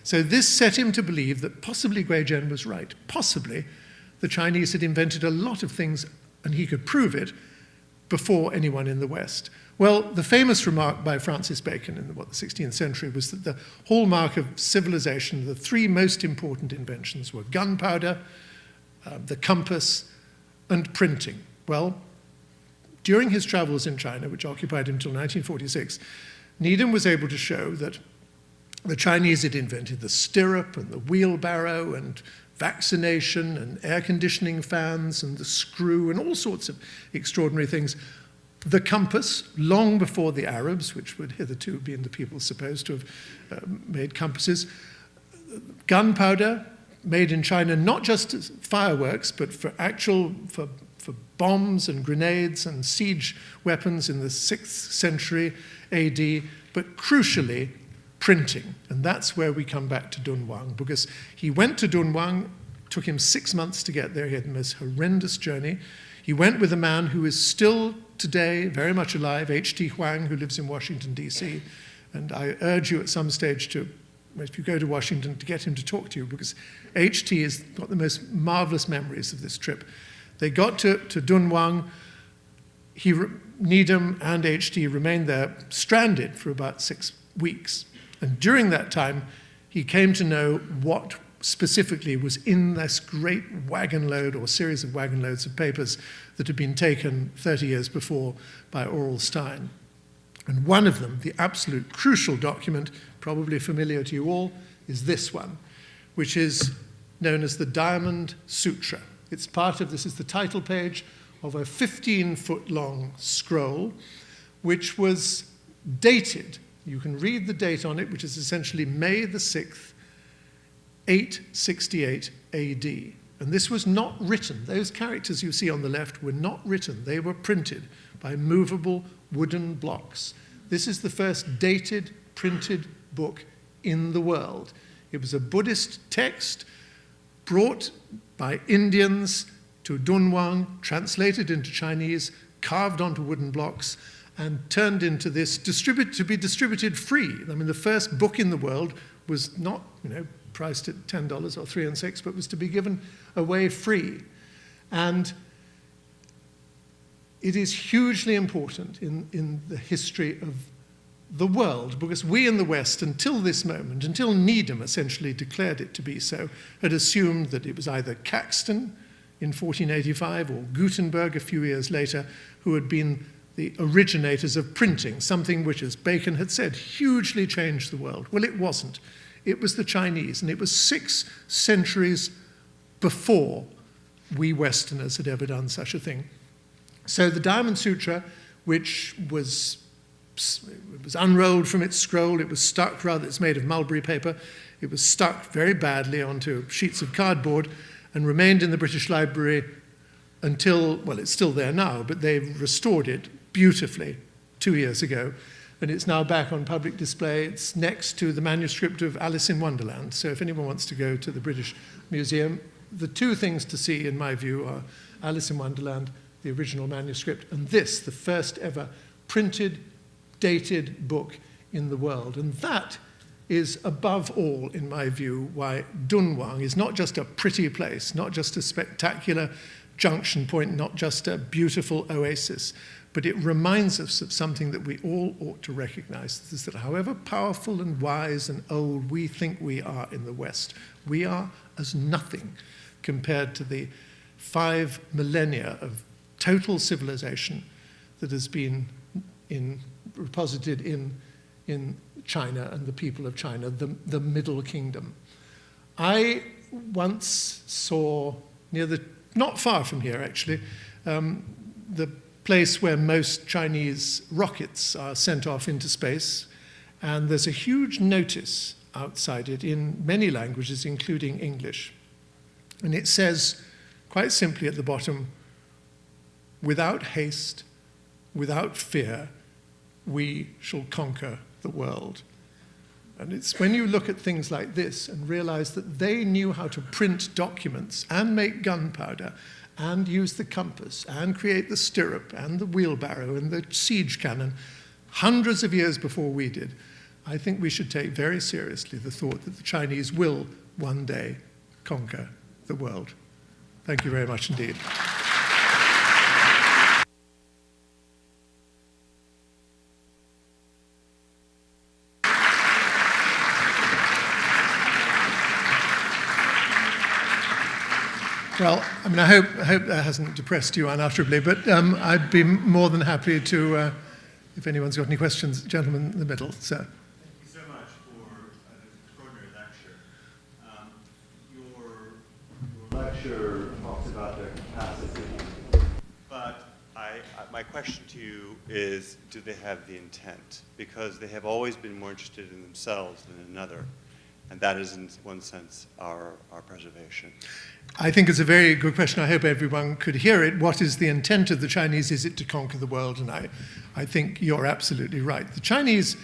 So this set him to believe that possibly Guizhen was right. Possibly the Chinese had invented a lot of things, and he could prove it, before anyone in the West. Well, the famous remark by Francis Bacon in the 16th century was that the hallmark of civilization, the three most important inventions were gunpowder, the compass, and printing. Well, during his travels in China, which occupied him until 1946, Needham was able to show that the Chinese had invented the stirrup and the wheelbarrow and vaccination and air conditioning fans and the screw and all sorts of extraordinary things. The compass, long before the Arabs, which would hitherto been the people supposed to have made compasses. Gunpowder, made in China, not just as fireworks, but for bombs and grenades and siege weapons in the 6th century AD, but crucially, printing. And that's where we come back to Dunhuang, because he went to Dunhuang, took him 6 months to get there. He had the most horrendous journey. He went with a man who is still today very much alive, H.T. Huang, who lives in Washington, D.C. And I urge you at some stage to, if you go to Washington, to get him to talk to you, because H.T. has got the most marvelous memories of this trip. They got to Dunhuang. Needham and H.T. remained there stranded for about 6 weeks. And during that time, he came to know what specifically was in this great wagon load or series of wagon loads of papers that had been taken 30 years before by Aurel Stein. And one of them, the absolute crucial document, probably familiar to you all, is this one, which is known as the Diamond Sutra. It's part of, this is the title page of a 15-foot-long scroll, which was dated. You can read the date on it, which is essentially May the 6th, 868 AD. And this was not written. Those characters you see on the left were not written. They were printed by movable wooden blocks. This is the first dated, printed book in the world. It was a Buddhist text brought by Indians to Dunhuang, translated into Chinese, carved onto wooden blocks, and turned into this, to be distributed free. I mean, the first book in the world was not, priced at $10 or 3 and 6, but was to be given away free. And it is hugely important in the history of the world, because we in the West, until this moment, until Needham essentially declared it to be so, had assumed that it was either Caxton in 1485 or Gutenberg a few years later who had been the originators of printing, something which, as Bacon had said, hugely changed the world. Well, it wasn't. It was the Chinese, and it was 6 centuries before we Westerners had ever done such a thing. So the Diamond Sutra, which was it was unrolled from its scroll, it was stuck, rather it's made of mulberry paper, it was stuck very badly onto sheets of cardboard and remained in the British Library until, well, it's still there now, but they've restored it beautifully 2 years ago, and it's now back on public display. It's next to the manuscript of Alice in Wonderland. So if anyone wants to go to the British Museum, the two things to see, in my view, are Alice in Wonderland, the original manuscript, and this, the first ever printed, dated book in the world. And that is, above all, in my view, why Dunhuang is not just a pretty place, not just a spectacular junction point, not just a beautiful oasis, but it reminds us of something that we all ought to recognize, is that however powerful and wise and old we think we are in the West, we are as nothing compared to the 5 millennia of total civilization that has been reposited in China and the people of China, the Middle Kingdom. I once saw, not far from here actually, the place where most Chinese rockets are sent off into space, and there's a huge notice outside it in many languages, including English. And it says, quite simply at the bottom, "Without haste, without fear, we shall conquer the world." And it's when you look at things like this and realize that they knew how to print documents and make gunpowder and use the compass and create the stirrup and the wheelbarrow and the siege cannon hundreds of years before we did, I think we should take very seriously the thought that the Chinese will one day conquer the world. Thank you very much indeed. Well, I mean, I hope that hasn't depressed you unutterably, but I'd be more than happy to, if anyone's got any questions, gentleman in the middle, sir. Thank you so much for an extraordinary lecture. Your lecture talks about their capacity, but my question to you is, do they have the intent? Because they have always been more interested in themselves than another, and that is, in one sense, our preservation. I think it's a very good question. I hope everyone could hear it. What is the intent of the Chinese? Is it to conquer the world? And I think you're absolutely right. The Chinese,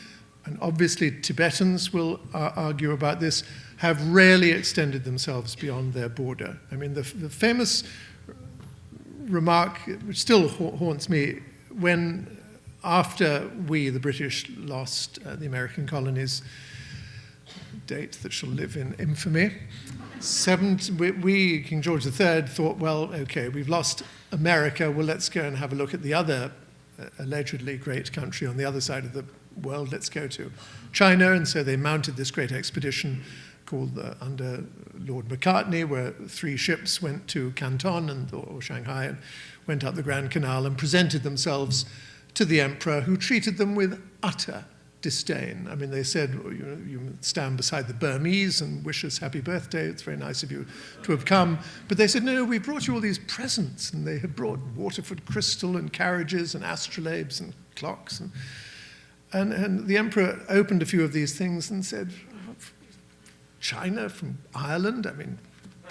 and obviously Tibetans will argue about this, have rarely extended themselves beyond their border. I mean, the famous remark, which still haunts me, when after we, the British, lost the American colonies, date that shall live in infamy, we, King George III, thought, well, okay, we've lost America, well, let's go and have a look at the other allegedly great country on the other side of the world. Let's go to China. And so they mounted this great expedition called under Lord Macartney, where 3 ships went to Canton or Shanghai and went up the Grand Canal and presented themselves to the emperor, who treated them with utter disdain. I mean, they said, you stand beside the Burmese and wish us happy birthday. It's very nice of you to have come. But they said, no, we brought you all these presents. And they had brought Waterford crystal and carriages and astrolabes and clocks. And the emperor opened a few of these things and said, China from Ireland? I mean,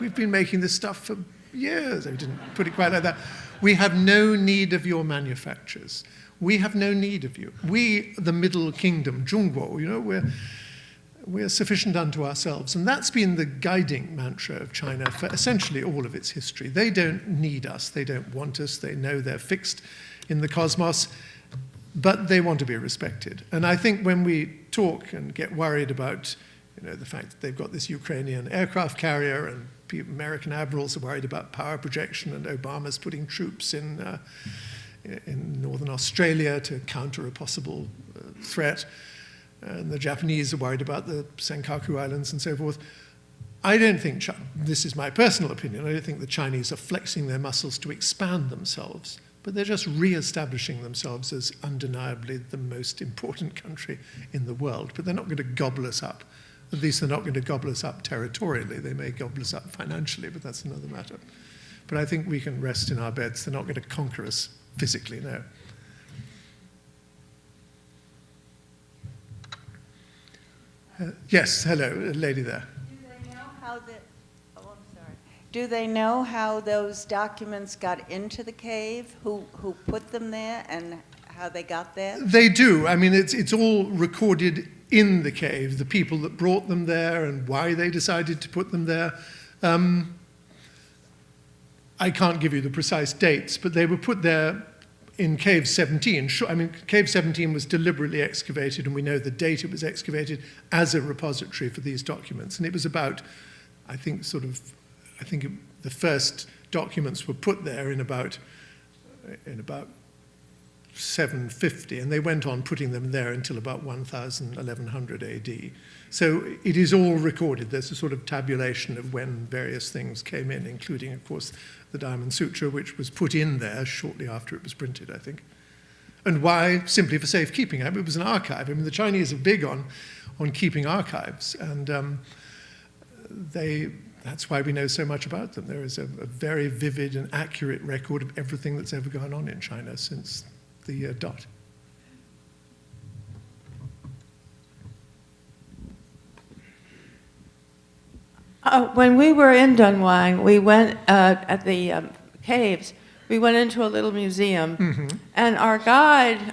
we've been making this stuff for years. I didn't put it quite like that. We have no need of your manufactures. We have no need of you. We, the Middle Kingdom, Zhongguo, we're sufficient unto ourselves. And that's been the guiding mantra of China for essentially all of its history. They don't need us. They don't want us. They know they're fixed in the cosmos, but they want to be respected. And I think when we talk and get worried about the fact that they've got this Ukrainian aircraft carrier and American admirals are worried about power projection and Obama's putting troops in northern Australia to counter a possible threat, and the Japanese are worried about the Senkaku Islands and so forth. I don't think, this is my personal opinion, I don't think the Chinese are flexing their muscles to expand themselves, but they're just re-establishing themselves as undeniably the most important country in the world. But they're not going to gobble us up. At least they're not going to gobble us up territorially. They may gobble us up financially, but that's another matter. But I think we can rest in our beds. They're not going to conquer us physically, no. Yes, hello, a lady there. Do they know how the, oh, I'm sorry. Do they know how those documents got into the cave? Who put them there and how they got there? They do. I mean, it's all recorded in the cave, the people that brought them there and why they decided to put them there. I can't give you the precise dates, but they were put there in Cave 17. I mean, Cave 17 was deliberately excavated, and we know the date it was excavated as a repository for these documents. And it was about, I think the first documents were put there in about 750, and they went on putting them there until about 1100 AD. So it is all recorded. There's a sort of tabulation of when various things came in, including, of course, the Diamond Sutra, which was put in there shortly after it was printed, I think. And why? Simply for safekeeping. I mean, it was an archive. I mean, the Chinese are big on keeping archives, and that's why we know so much about them. There is a very vivid and accurate record of everything that's ever gone on in China since the dot. When we were in Dunhuang, we went at the caves, we went into a little museum, and our guide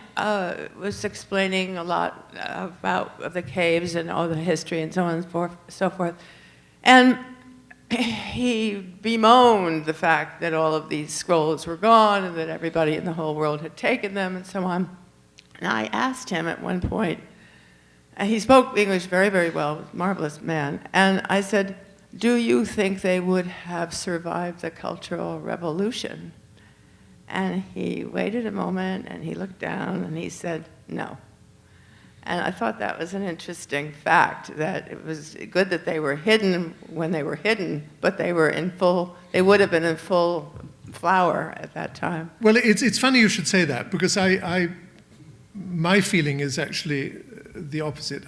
was explaining a lot about the caves and all the history and so on and so forth. And he bemoaned the fact that all of these scrolls were gone and that everybody in the whole world had taken them and so on. And I asked him at one point, and he spoke English very, very well, marvelous man, and I said, do you think they would have survived the Cultural Revolution? And he waited a moment, and he looked down, and he said, no. And I thought that was an interesting fact, that it was good that they were hidden when they were hidden, but they would have been in full flower at that time. Well, it's funny you should say that, because my feeling is actually the opposite.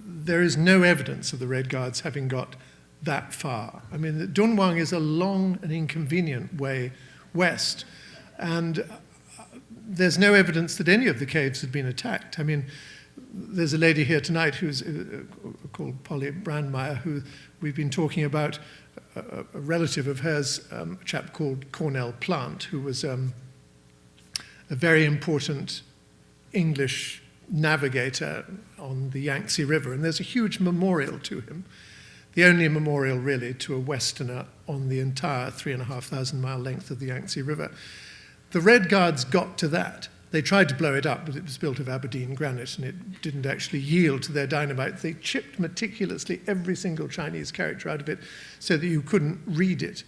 There is no evidence of the Red Guards having got that far. I mean, Dunhuang is a long and inconvenient way west, and there's no evidence that any of the caves had been attacked. I mean, there's a lady here tonight who's called Polly Brandmeier, who we've been talking about, a relative of hers, a chap called Cornell Plant, who was a very important English navigator on the Yangtze River, and there's a huge memorial to him. The only memorial, really, to a Westerner on the entire 3,500-mile length of the Yangtze River. The Red Guards got to that. They tried to blow it up, but it was built of Aberdeen granite, and it didn't actually yield to their dynamite. They chipped meticulously every single Chinese character out of it so that you couldn't read it.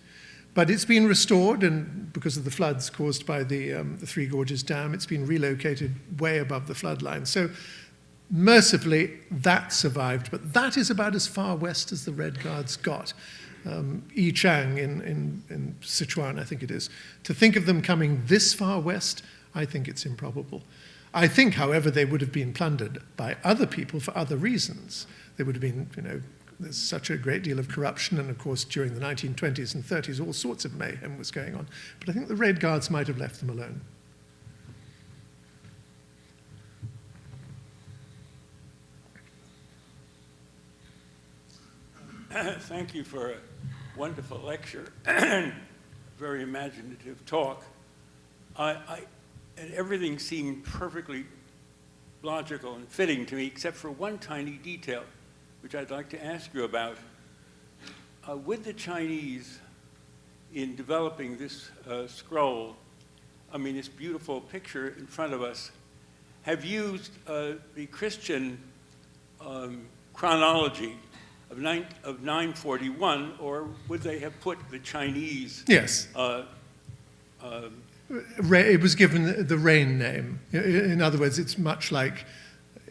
But it's been restored, and because of the floods caused by the Three Gorges Dam, it's been relocated way above the flood line. So mercifully, that survived, but that is about as far west as the Red Guards got. Yichang in Sichuan, I think it is. To think of them coming this far west, I think it's improbable. I think, however, they would have been plundered by other people for other reasons. They would have been, there's such a great deal of corruption, and of course, during the 1920s and 30s, all sorts of mayhem was going on. But I think the Red Guards might have left them alone. Thank you for a wonderful lecture, very imaginative talk. And everything seemed perfectly logical and fitting to me, except for one tiny detail, which I'd like to ask you about. With the Chinese, in developing this scroll, I mean, this beautiful picture in front of us, have used the Christian chronology of 941, or would they have put the Chinese? Yes. It was given the reign name. In other words, it's much like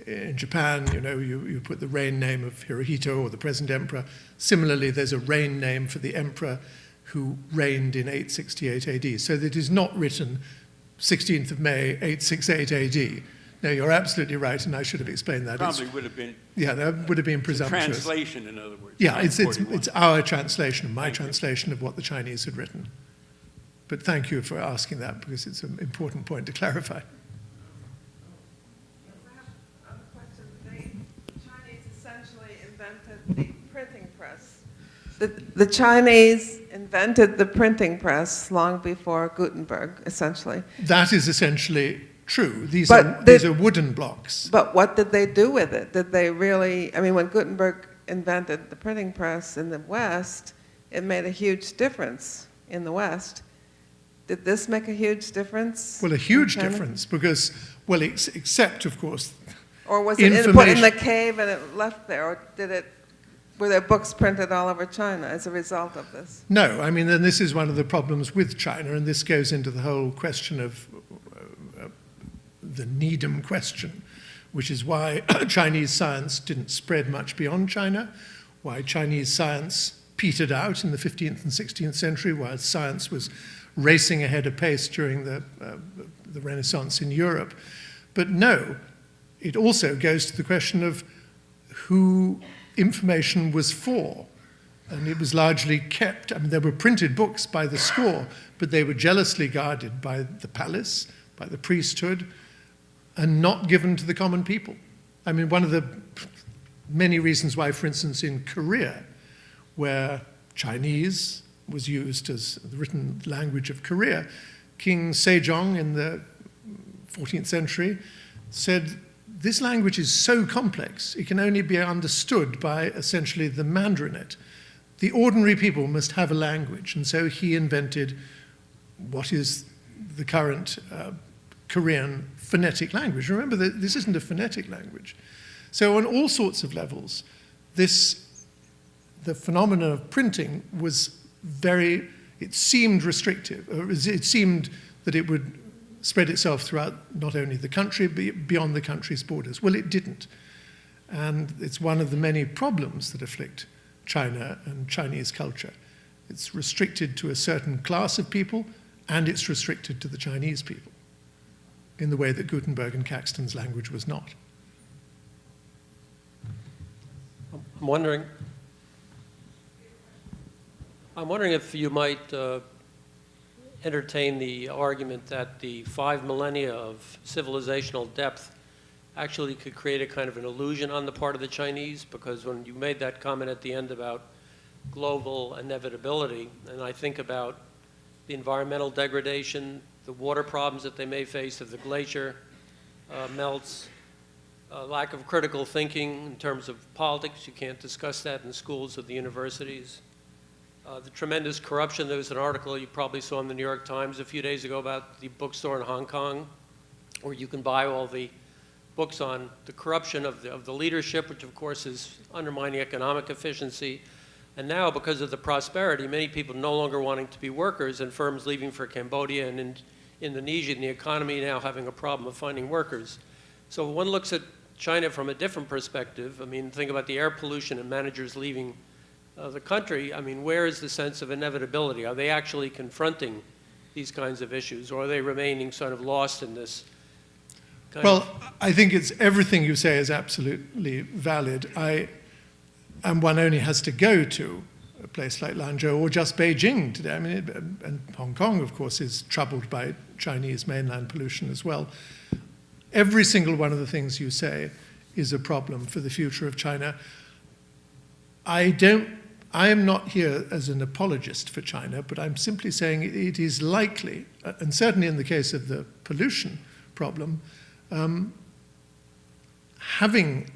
in Japan, you put the reign name of Hirohito or the present emperor. Similarly, there's a reign name for the emperor who reigned in 868 AD. So that it is not written 16th of May, 868 AD. No, you're absolutely right, and I should have explained that. Probably would have been. Yeah, that would have been presumptuous. Translation, in other words. Yeah, it's our translation, my translation of what the Chinese had written. But thank you for asking that, because it's an important point to clarify. The Chinese essentially The Chinese invented the printing press long before Gutenberg, essentially. That is essentially true. These But are wooden blocks. But what did they do with it? Did they really, I mean, when Gutenberg invented the printing press in the West, it made a huge difference in the West. Did this make a huge difference? Well, a huge in China? difference because, well, except, of course, Or was it put in the cave and it left there? Or were there books printed all over China as a result of this? no. I mean, then this is one of the problems with China, and this goes into the whole question of the Needham question, which is why Chinese science didn't spread much beyond China, why Chinese science petered out in the 15th and 16th century, while science was racing ahead apace during the Renaissance in Europe. But no, it also goes to the question of who information was for. And it was largely kept, I mean, there were printed books by the score, but they were jealously guarded by the palace, by the priesthood, and not given to the common people. I mean, one of the many reasons why, for instance, in Korea, where Chinese was used as the written language of Korea, King Sejong in the 14th century said, this language is so complex, it can only be understood by essentially the Mandarinate. The ordinary people must have a language, and so he invented what is the current Korean phonetic language. Remember that this isn't a phonetic language. So on all sorts of levels, the phenomenon of printing was it seemed restrictive. It seemed that it would spread itself throughout not only the country, but beyond the country's borders. Well, it didn't. And it's one of the many problems that afflict China and Chinese culture. It's restricted to a certain class of people, and it's restricted to the Chinese people in the way that Gutenberg and Caxton's language was not. I'm wondering if you might entertain the argument that the 5 millennia of civilizational depth actually could create a kind of an illusion on the part of the Chinese, because when you made that comment at the end about global inevitability, and I think about the environmental degradation, the water problems that they may face if the glacier melts, lack of critical thinking in terms of politics, you can't discuss that in schools or the universities. The tremendous corruption. There was an article you probably saw in the New York Times a few days ago about the bookstore in Hong Kong, where you can buy all the books on the corruption of the leadership, which of course is undermining economic efficiency. And now, because of the prosperity, many people no longer wanting to be workers, and firms leaving for Cambodia and in Indonesia, and the economy now having a problem of finding workers. So one looks at China from a different perspective. I mean, think about the air pollution and managers leaving the country. I mean, where is the sense of inevitability? Are they actually confronting these kinds of issues, or are they remaining sort of lost in this kind of... I think it's everything you say is absolutely valid. And one only has to go to a place like Lanzhou or just Beijing today. I mean, and Hong Kong, of course, is troubled by Chinese mainland pollution as well. Every single one of the things you say is a problem for the future of China. I am not here as an apologist for China, but I'm simply saying it is likely, and certainly in the case of the pollution problem, having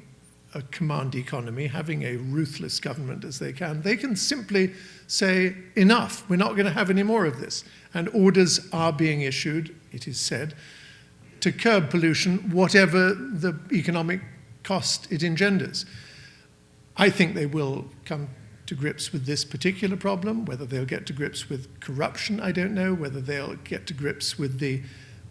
a command economy, having a ruthless government as they can simply say, enough, we're not going to have any more of this. And orders are being issued, it is said, to curb pollution, whatever the economic cost it engenders. I think they will come to grips with this particular problem. Whether they'll get to grips with corruption, I don't know. Whether they'll get to grips with the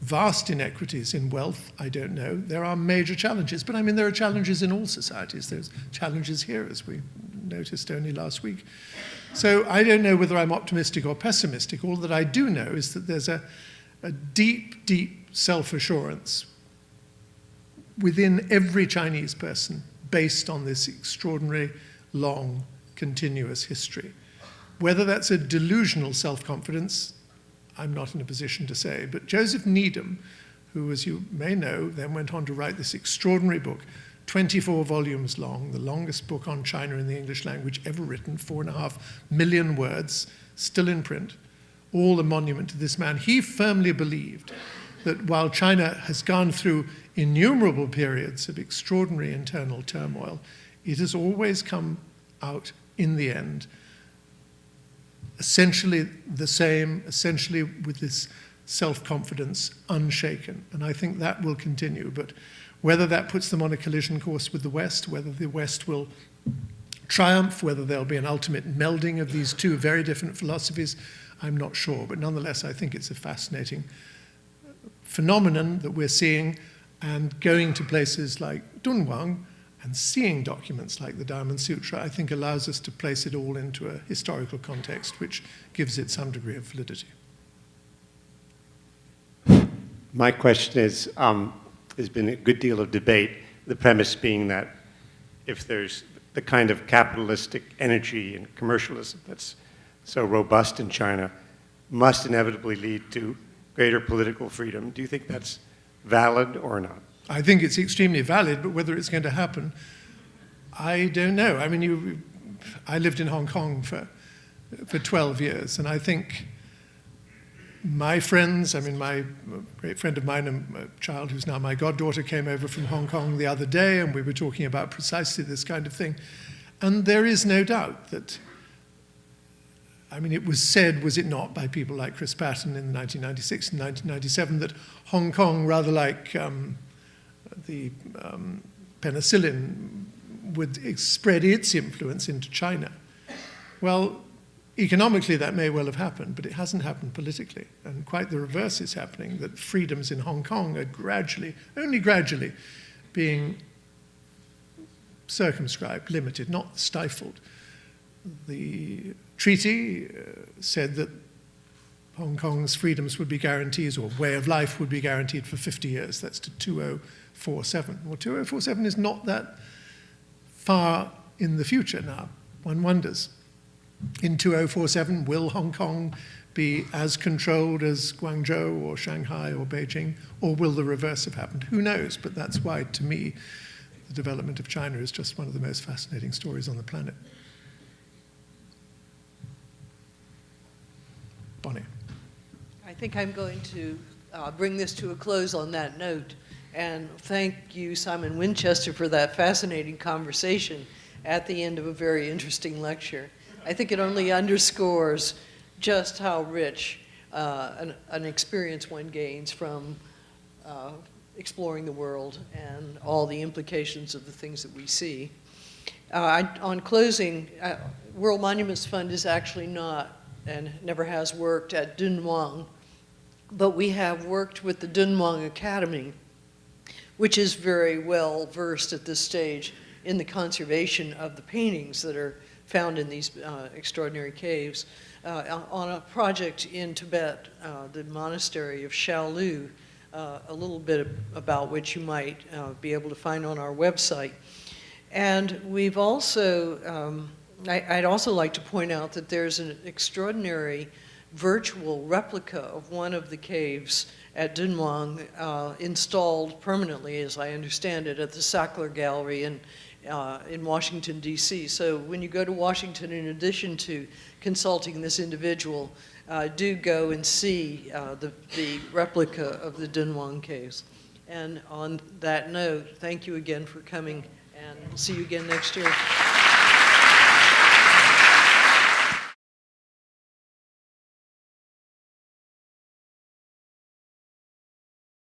vast inequities in wealth, I don't know. There are major challenges, but I mean, there are challenges in all societies. There's challenges here, as we noticed only last week. So I don't know whether I'm optimistic or pessimistic. All that I do know is that there's a deep, deep self-assurance within every Chinese person based on this extraordinary, long, continuous history. Whether that's a delusional self-confidence, I'm not in a position to say. But Joseph Needham, who, as you may know, then went on to write this extraordinary book, 24 volumes long, the longest book on China in the English language ever written, 4.5 million words, still in print, all a monument to this man. He firmly believed that while China has gone through innumerable periods of extraordinary internal turmoil, it has always come out in the end essentially the same, essentially with this self-confidence unshaken. And I think that will continue. But whether that puts them on a collision course with the West, whether the West will triumph, whether there'll be an ultimate melding of these two very different philosophies, I'm not sure. But nonetheless, I think it's a fascinating phenomenon that we're seeing, and going to places like Dunhuang and seeing documents like the Diamond Sutra, I think allows us to place it all into a historical context, which gives it some degree of validity. My question is, there's been a good deal of debate, the premise being that if there's the kind of capitalistic energy and commercialism that's so robust in China, must inevitably lead to greater political freedom. Do you think that's valid or not? I think it's extremely valid, but whether it's going to happen, I don't know. I mean, I lived in Hong Kong for 12 years, and I think my friends, I mean, my great friend of mine, a child who's now my goddaughter, came over from Hong Kong the other day, and we were talking about precisely this kind of thing. And there is no doubt that, I mean, it was said, was it not, by people like Chris Patton in 1996 and 1997, that Hong Kong, rather like the penicillin, would spread its influence into China. Well, economically that may well have happened, but it hasn't happened politically. And quite the reverse is happening, that freedoms in Hong Kong are gradually, only gradually, being circumscribed, limited, not stifled. The treaty said that Hong Kong's freedoms would be guaranteed, or way of life would be guaranteed for 50 years. That's to 2047. Well, 2047 is not that far in the future now. One wonders. In 2047, will Hong Kong be as controlled as Guangzhou or Shanghai or Beijing, or will the reverse have happened? Who knows? But that's why, to me, the development of China is just one of the most fascinating stories on the planet. Bonnie. I think I'm going to bring this to a close on that note. And thank you, Simon Winchester, for that fascinating conversation at the end of a very interesting lecture. I think it only underscores just how rich an experience one gains from exploring the world and all the implications of the things that we see. On closing, World Monuments Fund is actually not and never has worked at Dunhuang, but we have worked with the Dunhuang Academy, which is very well versed at this stage in the conservation of the paintings that are found in these extraordinary caves. On a project in Tibet, the monastery of Shaolu, a little bit about which you might be able to find on our website. And we've also, I'd also like to point out that there's an extraordinary virtual replica of one of the caves at Dunhuang installed permanently, as I understand it, at the Sackler Gallery in Washington, D.C. So when you go to Washington, in addition to consulting this individual, do go and see the replica of the Dunhuang Caves. And on that note, thank you again for coming, and we'll see you again next year.